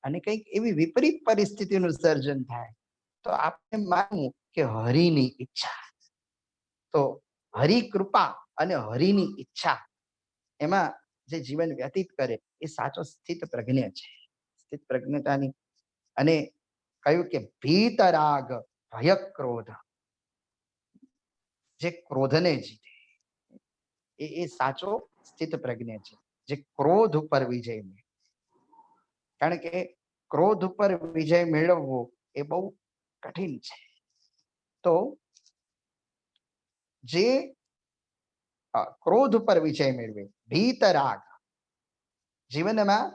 અને કંઈક એવી વિપરીત પરિસ્થિતિનું સર્જન થાય તો આપણે માનવું કે હરિની ઈચ્છા. તો હરિ કૃપા અને હરિની ઈચ્છા એમાં જે જીવન વ્યતીત કરે એ સાચો સ્થિત પ્રજ્ઞ છે, સ્થિત પ્રજ્ઞતાની. અને કહ્યું કે ભીતરાગ ભય ક્રોધ, જે ક્રોધને જીતે એ સાચો સ્થિત પ્રજ્ઞ છે, જે ક્રોધ ઉપર વિજય મેળવે. કારણ કે ક્રોધ ઉપર વિજય મેળવવો એ બહુ કઠિન છે. તો જે ક્રોધ ઉપર વિજય મેળવે, ભીતરાગ, જીવનમાં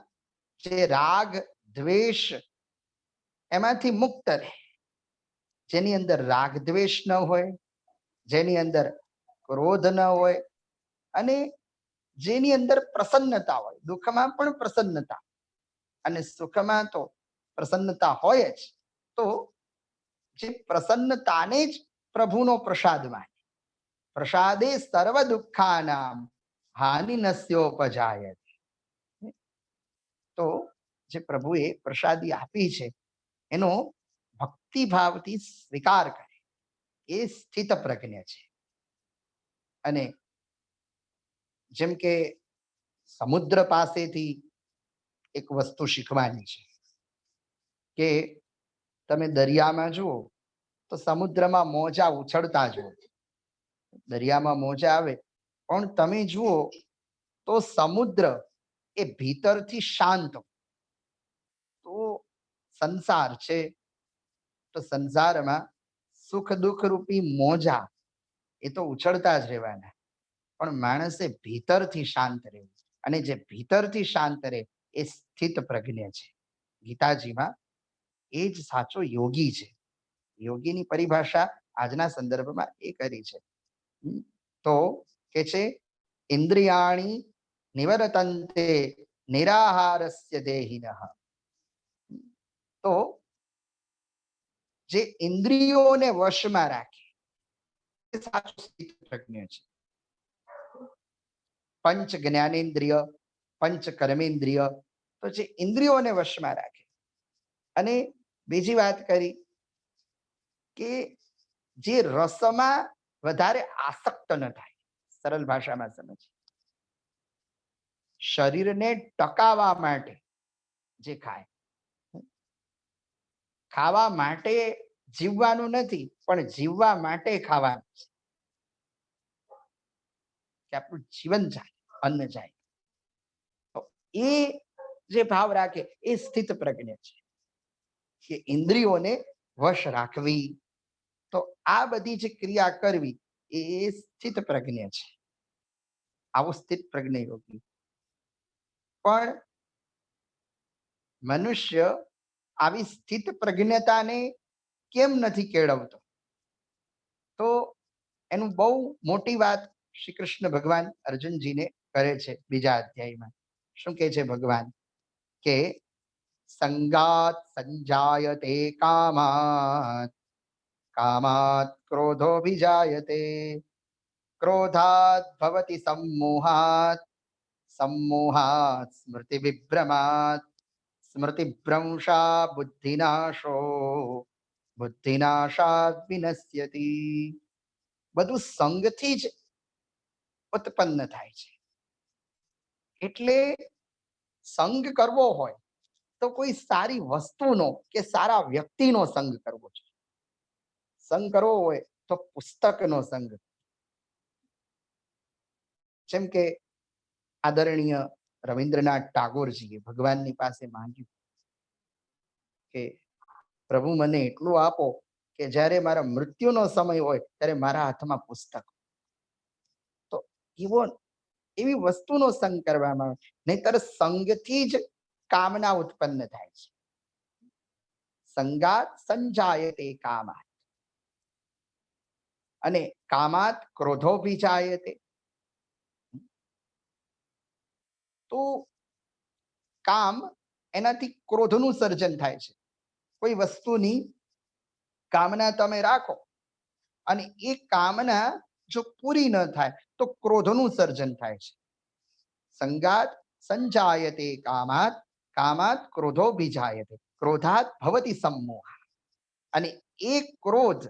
જે રાગ દ્વેષ એમાંથી મુક્ત રહે, જેની અંદર રાગ દ્વેષ ન હોય, જેની અંદર ક્રોધ ન હોય, અને જેની અંદર પ્રસન્નતા હોય, દુઃખમાં પણ પ્રસન્નતા, અને સુખમાં તો પ્રસન્નતા હોય જ, તો જે પ્રસન્નતાને જ પ્રભુનો પ્રસાદ માને. પ્રસાદે સર્વ દુઃખાનામ હાનિ નસ્યોપજાય. તો જે પ્રભુએ પ્રસાદી આપી છે એનો ભક્તિભાવથી સ્વીકાર કરે એ સ્થિત પ્રજ્ઞ છે. અને જેમ કે સમુદ્ર પાસેથી એક વસ્તુ શીખવાની છે કે તમે દરિયામાં જુઓ તો સમુદ્રમાં મોજા ઉછળતા જુઓ, દરિયામાં મોજા આવે, પણ તમે જુઓ તો સમુદ્ર એ ભીતરથી શાંત. તો સંસાર છે, તો સંસારમાં સુખ દુઃખ રૂપી મોજા એ તો ઉછળતા જ રહેવાના, પણ માણસે ભીતરથી શાંત રહેવું. અને જે ભીતરથી શાંત રહે એ સ્થિત પ્રજ્ઞ છે. ગીતાજીમાં એ જ સાચો યોગી છે. યોગીની પરિભાષા આજના સંદર્ભમાં એ કરી છે. તો કે છે ઇન્દ્રિયાણી નિવર્તન્તે નિરાહારસ્ય દેહિનઃ. તો જે ઇન્દ્રિયોને વશમાં રાખે એ સાચો સ્થિત પ્રજ્ઞ છે. પંચ જ્ઞાનેન્દ્રિય, પંચ કર્મેન્દ્રિય, તો જે ઇન્દ્રિયોને વશમાં રાખે. અને બીજી વાત કરી કે જે રસમાં વધારે આસક્ત ન થાય. સરળ ભાષામાં સમજ, શરીરને ટકાવવા માટે જે ખાય, ખાવા માટે જીવવાનું નથી, પણ જીવવા માટે ખાવાનું છે કે આપણું જીવન જાય, અન્ન જાય. તો એ જે ભાવ રાખે એ સ્થિત પ્રજ્ઞ છે કે ઇન્દ્રિયોને વશ રાખવી. તો આ બધી જે ક્રિયા કરવી એ સ્થિત પ્રજ્ઞ છે. આવો સ્થિત પ્રજ્ઞ યોગી. પણ મનુષ્ય આવી સ્થિત પ્રજ્ઞતાને કેમ નથી કેળવતો? તો એનું બહુ મોટી વાત શ્રી કૃષ્ણ ભગવાન અર્જુનજીને કરે છે બીજા અધ્યાયમાં. શું કહે છે ભગવાન? કે સંગાત સંજાયતે કામાત, કામાત ક્રોધો વિજાયતે, ક્રોધાત ભવતિ सम्मोहात्, सम्मोहात् स्मृति विभ्रमात्, स्मृति भ्रंशा बुद्धिनाशो, बुद्धिनाशात् विनश्यति. બધું સંગથી જ ઉત્પન્ન થાય છે. એટલે સંગ કરવો હોય તો કોઈ સારી વસ્તુનો કે સારા વ્યક્તિનો સંગ કરવો જોઈએ. સંગ કરવો હોય તો પુસ્તકનો સંગ. જેમ કે આદરણીય રવિન્દ્રનાથ ટાગોરજીએ ભગવાનની પાસે માંગ્યું કે પ્રભુ મને એટલું આપો કે જ્યારે મારા મૃત્યુનો સમય હોય ત્યારે મારા હાથમાં પુસ્તક. તો એવી વસ્તુનો સંગ કરવામાં આવે, નહીતર સંગથી જ કામના ઉત્પન્ન થાય છે. સંગાત સંજાયતે કામાત, અને કામાત ક્રોધો વિજાયતે. તો કામ, એનાથી ક્રોધનું સર્જન થાય છે. કોઈ વસ્તુની કામના તમે રાખો અને એ કામના જો પૂરી ન થાય તો ક્રોધનું સર્જન થાય છે. સંગાત સંજાયતે કામાત, કામાત ક્રોધો વિજાયતે, ક્રોધાત ભવતિ सम्मोह. અને એ ક્રોધ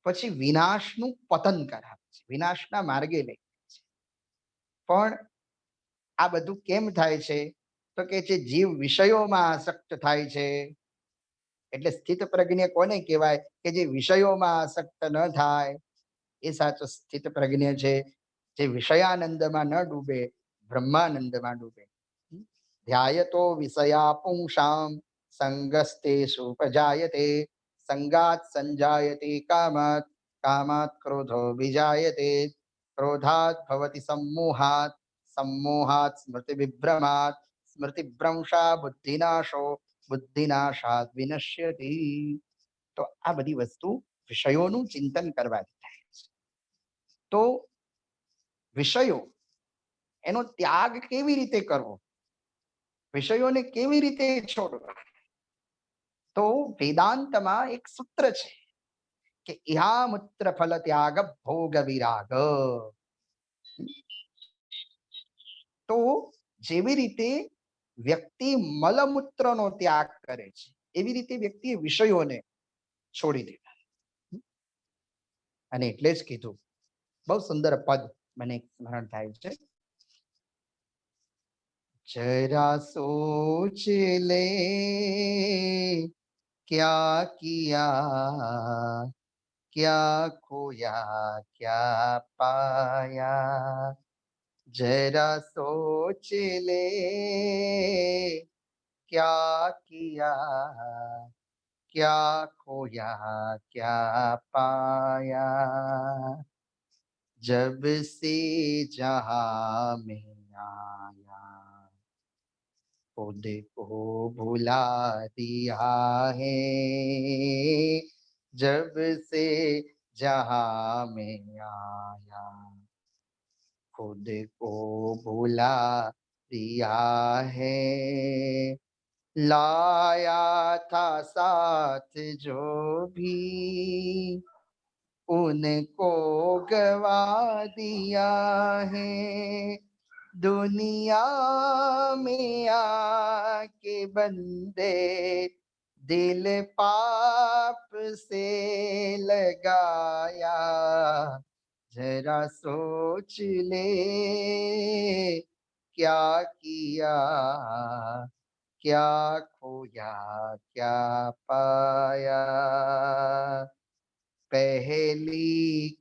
પછી વિનાશનું પતન કરાવે છે, વિનાશના માર્ગે લઈ જાય છે. પણ આ બધું કેમ થાય છે? તો કે જે જીવ વિષયોમાં આસક્ત થાય છે. એટલે સ્થિત પ્રજ્ઞ કોને કહેવાય? કે જે વિષયોમાં આસક્ત ન થાય એ સાચો સ્થિત પ્રજ્ઞ છે. જે વિષયાનંદમાં ન ડૂબે, બ્રહ્માનંદમાં ડૂબે. ધ્યાયતો વિષયા પુંસામ સંગસ્તેષુ ઉપજાયતે, સંગાત સંજાયતે કામાત, કામાત ક્રોધો વિજાયતે, ક્રોધાત ભવતિ सम्मोहात्, सम्मोहात् स्मृति विभ्रमात्, स्मृति भ्रंशा बुद्धिनाशो, बुद्धिनाशात् विनश्यति. તો આ બધી વસ્તુ વિષયોનું ચિંતન કરવાથી થાય છે. તો વિષયો એનો ત્યાગ કેવી રીતે કરવો? વિષયોને કેવી રીતે છોડવા? તો વેદાંતમાં એક સૂત્ર છે કે ઇહામૂત્ર ફલ ત્યાગ ભોગ વિરાગ. તો જેવી રીતે વ્યક્તિ મલમૂત્રનો ત્યાગ કરે છે, એવી રીતે વ્યક્તિએ વિષયોને છોડી દેવા. અને એટલે જ કીધું, બહુ સુંદર પદ મને સ્મરણ થાય છે, જરા સોચ લે क्या किया, क्या खोया, क्या पाया, जरा सोच ले क्या किया, क्या खोया, क्या पाया, जब से जहां में आया खुद को भुला दिया है, जब से जहां में आया खुद को भुला दिया है, लाया था साथ जो भी उनको गवा दिया है, दुनिया में आके बंदे दिल पाप से लगाया, जरा सोच ले क्या किया, क्या खोया, क्या पाया, पहली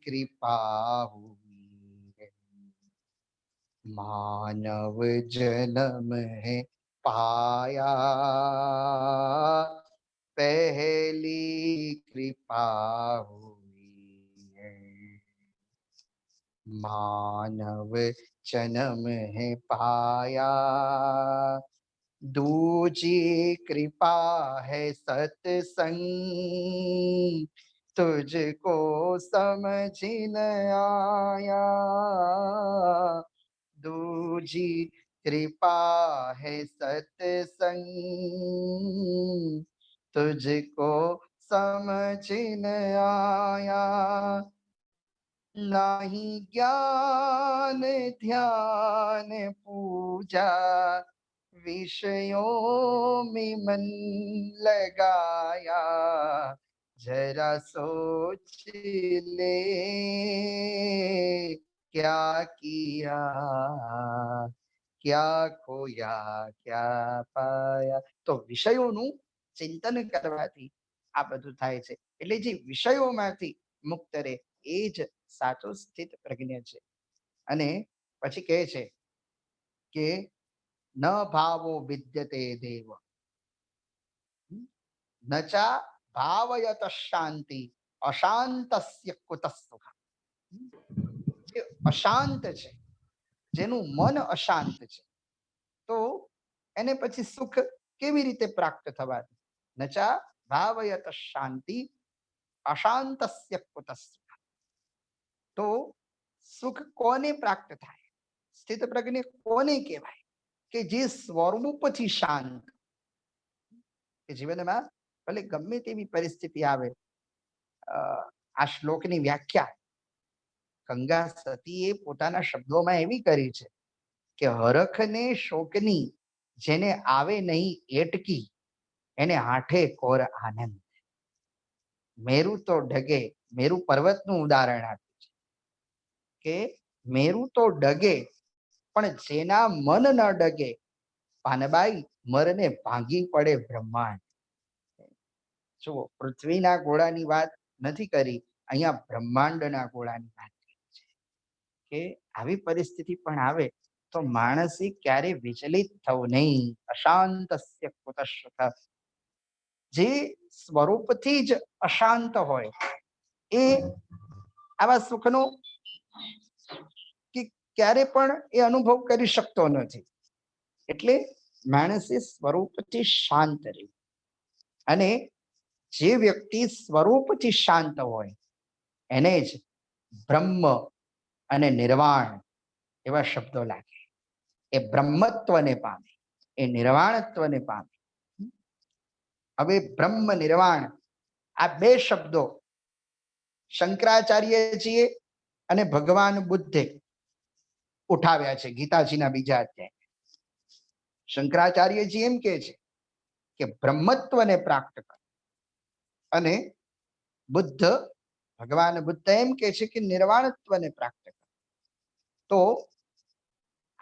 कृपा हुई है मानव जन्म है पाया, पहली कृपा हुई है मानव जन्म है पाया, दूजी कृपा है सत्संग तुझको समझ न आया, दूजी कृपा है सत्संग तुझको समझ न आया, नाही ज्ञान ध्यान पूजा विषयों में मन लगाया, जरा सोच ले क्या किया, क्या खोया, क्या પાયા. તો વિષયોનું ચિંતન કરવાથી આ બધું થાય છે. એટલે જે વિષયોમાંથી મુક્ત રહે એ જ સાચો સ્થિત પ્રજ્ઞ છે. અને પછી કહે છે કે ન ભાવો વિદ્યતે દેવ નચા ભાવયત શાંતિ અશાંતસ્ય કુતઃ સુખ. જે અશાંત છે, જેનું મન અશાંત છે, તો એને પછી સુખ કેવી રીતે પ્રાપ્ત થવાનું? નચા ભાવયત શાંતિ અશાંતસ્ય કુતઃ સુખ. તો સુખ કોને પ્રાપ્ત થાય? સ્થિત પ્રજ્ઞ કોને કહેવાય? કે જે સ્વરૂપથી શાંત, કે જીવનમાં ભલે ગમે તેવી પરિસ્થિતિ આવે. આ શ્લોકની વ્યાખ્યા ગંગા સતીએ પોતાના શબ્દોમાં એવી કરી છે કે હરખને શોકની જેને આવે નહીં એટકી એને હાઠે કોર આનંદ. મેરુ તો ડગે, મેરુ પર્વતનું ઉદાહરણ આપ્યું છે કે મેરુ તો ડગે પણ જેના મન ન ડગે પાનબાઈ મરને ભાંગી પડે બ્રહ્માંડ. જુઓ, પૃથ્વીના ગોળાની વાત નથી કરી, અહીંયા બ્રહ્માંડના ગોળાની વાત કરી છે કે આવી પરિસ્થિતિ પણ આવે તો માણસે ક્યારે વિચલિત થવું નહીં. અશાંતસ્ય કુતઃ સુખ. જે સ્વરૂપથી જ અશાંત હોય એ આવા સુખનો કે ક્યારે પણ એ અનુભવ કરી શકતો નથી. એટલે માણસે સ્વરૂપથી શાંત રહેવું. અને જે વ્યક્તિ સ્વરૂપથી શાંત હોય એને જ બ્રહ્મ અને નિર્વાણ એવા શબ્દો લાગે. એ બ્રહ્મત્વને પામે, એ નિર્વાણત્વને પામે. હવે બ્રહ્મ નિર્વાણ આ બે શબ્દો શંકરાચાર્યજીએ અને ભગવાન બુદ્ધે ઉઠાવ્યા છે ગીતાજીના બીજા અધ્યાય. શંકરાચાર્યજી એમ કહે છે કે બ્રહ્મત્વને પ્રાપ્ત કરો, અને બુદ્ધ ભગવાન બુદ્ધ એમ કહે છે કે નિર્વાણત્વને પ્રાપ્ત કરો. તો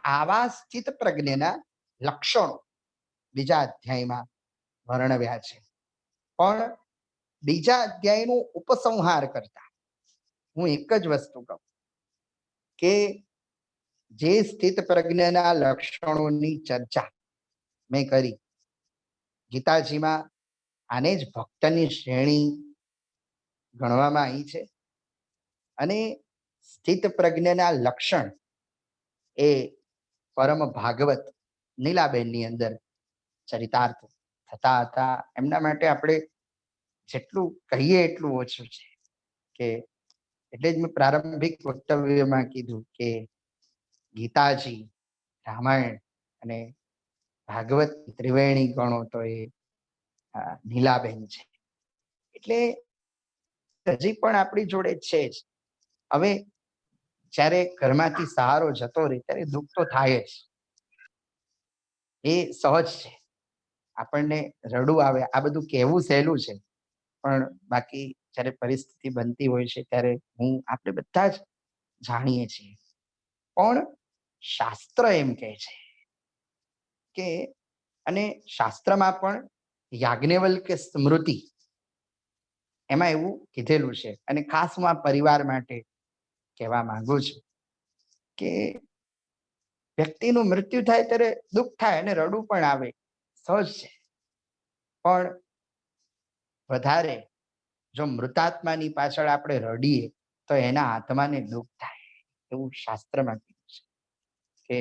આવા સ્થિત પ્રજ્ઞના લક્ષણો બીજા અધ્યાયમાં વર્ણવ્યા છે. પણ બીજા અધ્યાયનો ઉપસંહાર કરતા હું એક જ વસ્તુ કહું કે જે સ્થિત પ્રજ્ઞના લક્ષણોની ચર્ચા મેં કરી ગીતાજીમાં, આને જ ભક્તની શ્રેણી ગણવામાં આવી છે. અને સ્થિત પ્રજ્ઞના લક્ષણ એ પરમ ભાગવત નીલાબેનની અંદર ચરિતાર્થ થતા હતા. એમના માટે આપણે જેટલું કહીએ એટલું ઓછું છે. કે એટલે જ મેં પ્રારંભિક વક્તવ્યમાં કીધું કે ગીતાજી, રામાયણ અને ભાગવત ત્રિવેણી ગણો તો એ નીલાબેન છે. એટલે હજી પણ આપણી જોડે છે જ. હવે જ્યારે ઘરમાંથી સહારો જતો રહે ત્યારે દુઃખ તો થાય જ, એ સહજ છે. આપણને રડવું આવે, આ બધું કહેવું સહેલું છે, પણ બાકી જ્યારે પરિસ્થિતિ બનતી હોય છે ત્યારે આપણે બધા જ જાણીએ છીએ. પણ શાસ્ત્ર એમ કહે છે કે, અને શાસ્ત્રમાં પણ યાજ્ઞવલ્ક્ય સ્મૃતિ એમાં એવું કીધેલું છે, અને ખાસ હું આ પરિવાર માટે કહેવા માંગુ છું કે વ્યક્તિનું મૃત્યુ થાય ત્યારે દુઃખ થાય અને રડવું પણ આવે, સહજ છે. પણ વધારે જો મૃતાત્માની પાછળ આપણે રડીએ તો એના આત્માને દુઃખ થાય, એવું શાસ્ત્રમાં કીધું છે. કે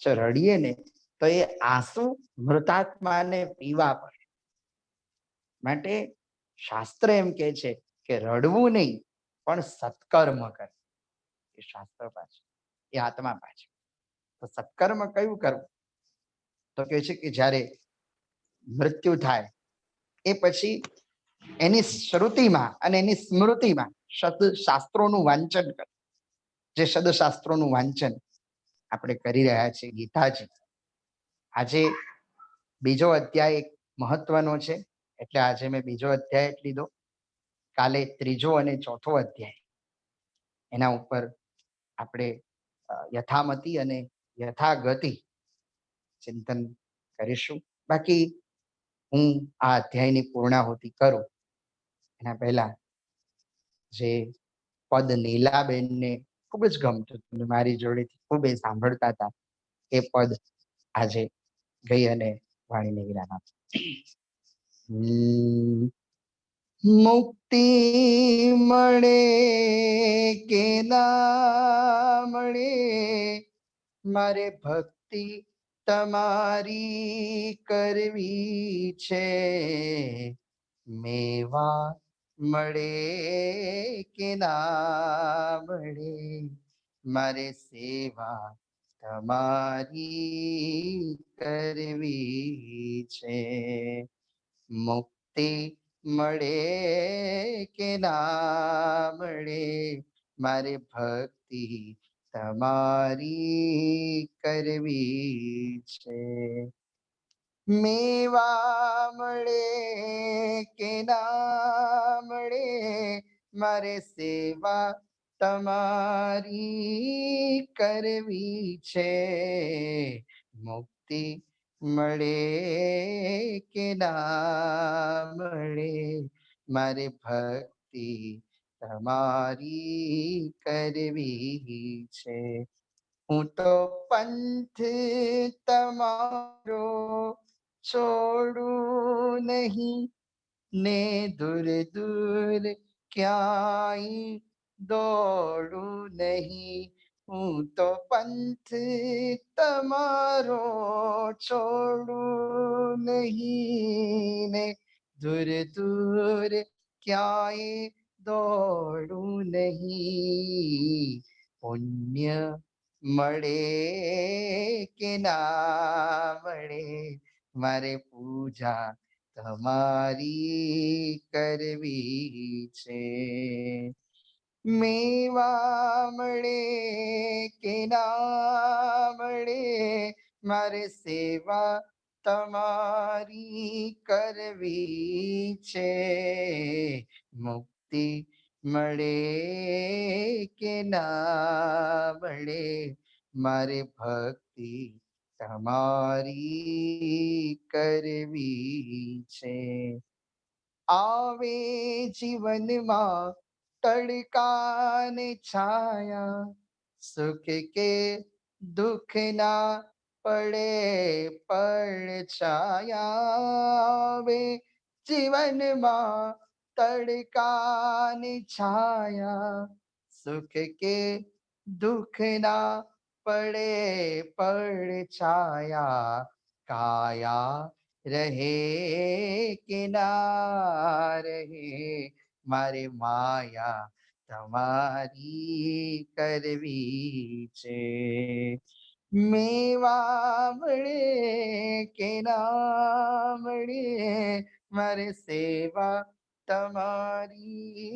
જો રડીએ ને તો એ આંસુ મૃતાત્માને પીવા પડે. માટે શાસ્ત્ર એમ કહે છે કે રડવું નહીં, પણ સત્કર્મ કરે. એ શાસ્ત્ર પાછળ, એ આત્મા પાછળ. તો સત્કર્મ કયું કરવું? તો કહે છે કે જ્યારે મૃત્યુ થાય એ પછી એની શ્રુતિમાં અને એની સ્મૃતિમાં શાસ્ત્રોનું વાંચન કરે. જે સદશાસ્ત્રોનું વાંચન આપણે કરી રહ્યા છીએ ગીતાજી. આજે બીજો અધ્યાય એક મહત્વનો છે, એટલે આજે મેં બીજો અધ્યાય જ લીધો. કાલે ત્રીજો અને ચોથો અધ્યાય, એના ઉપર આપણે યથામતી અને યથાગતિ ચિંતન કરીશું. બાકી હું આ અધ્યાયની પૂર્ણાહુતિ કરું એના પહેલા જે પદ નીલાબેનને ખૂબ જ ગમતું હતું, મારી જોડેથી ખૂબ એ સાંભળતા હતા, એ પદ આજે ગઈ અને વાણીને વિરામ આપું. મુક્તિ મળે કે ના મળે, મારે ભક્તિ તમારી કરવી છે. મેવા મળે કે ના મળે, મારે સેવા તમારી કરવી છે. મુક્તિ મળે કે ના મળે, મારે ભક્તિ તમારી કરવી છે. મેવા મળે કે ના મળે, મારે સેવા તમારી કરવી છે. મુક્તિ મળે કે ના મળે, મારે ભક્તિ તમારી કરવી છે. હું તો પંથ તમારો છોડું નહીં, ને દૂર દૂર ક્યાંય દોડું નહીં. હું તો પંથ તમારો છોડું નહીં, ને દૂર દૂર ક્યાંય દોડું નહીં. પુણ્ય મળે કે ના મળે મારે પૂજા તમારી કરવી છે. મેવા મળે કે ના મળે મારે સેવા તમારી કરવી છે. મુક્તિ મળે કે ના મળે મારે ભક્તિ તમારી કરવી છે. આવે જીવનમાં તડકા ને છાયા, સુખ કે દુઃખ ના પડે પડછાયા. આવે જીવનમાં તડકા ને છાયા, સુખ કે દુઃખ ના પડે પડછાયા. કાયા રહે કે ના રહે મારે માયા તમારી કરવી છે. મેવા મળે કે ના મળે મારે સેવા તમારી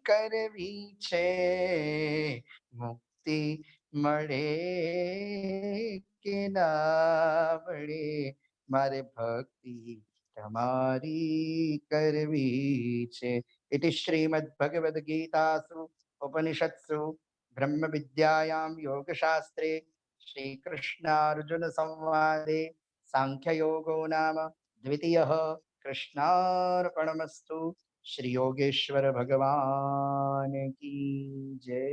કરવી છે. મુક્તિ મળે કે ના મળે મારે ભક્તિ તમારી કરવી છે. ઇતિ શ્રીમદ ભગવદ ગીતાસુ ઉપનિષત્સુ બ્રહ્મ વિદ્યાયામ યોગશાસ્ત્રે શ્રી કૃષ્ણાર્જુન સંવાદે સાંખ્ય યોગો નામ દ્વિતીયઃ કૃષ્ણાર્પણમસ્તુ. શ્રી યોગેશ્વર ભગવાન કી જય.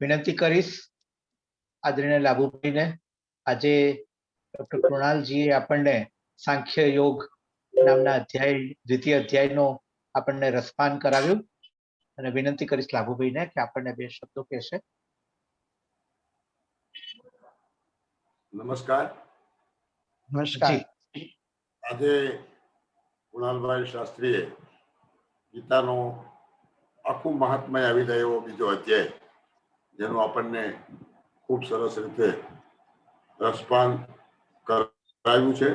વિનંતી કરીશ આદરણીય લાભુભાઈને. આજે ડોક્ટર કૃણાલજીએ આપણને સાંખ્ય યોગ નામના દ્વિતીય અધ્યાયનો આપણને રસપાન કરાવ્યું અને વિનંતી કરીશ લાભુભાઈને કે આપણને બે શબ્દો કહેશે. નમસ્કાર. નમસ્કાર. આજે કુણાલભાઈ શાસ્ત્રીએ ગીતાનો આખું મહાત્મય આવી જાય એવો બીજો અધ્યાય, જેનું આપણને ખૂબ સરસ રીતે રસપાન કરાવ્યું છે.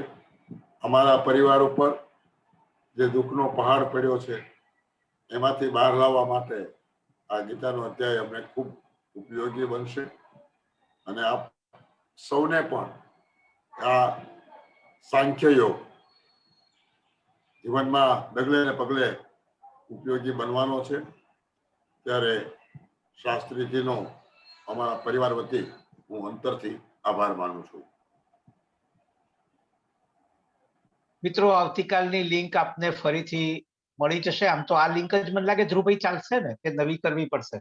અમારા પરિવાર ઉપર જે દુઃખનો પહાડ પડ્યો છે એમાંથી બહાર લાવવા માટે આ ગીતાનો અધ્યાય અમને ખૂબ ઉપયોગી બનશે અને આપ સૌને પણ આ સાંખ્ય યોગ જીવનમાં ડગલે ને પગલે ઉપયોગી બનવાનો છે. ત્યારે શાસ્ત્રીજીનો અમારા પરિવાર વતી હું અંતરથી આભાર માનું છું. મિત્રો, આવતીકાલની લિંક આપને ફરીથી મળી જશે. આમ તો આ લિંક જ મને લાગે ધ્રુવભાઈ ચાલશે ને કે નવી કરવી પડશે?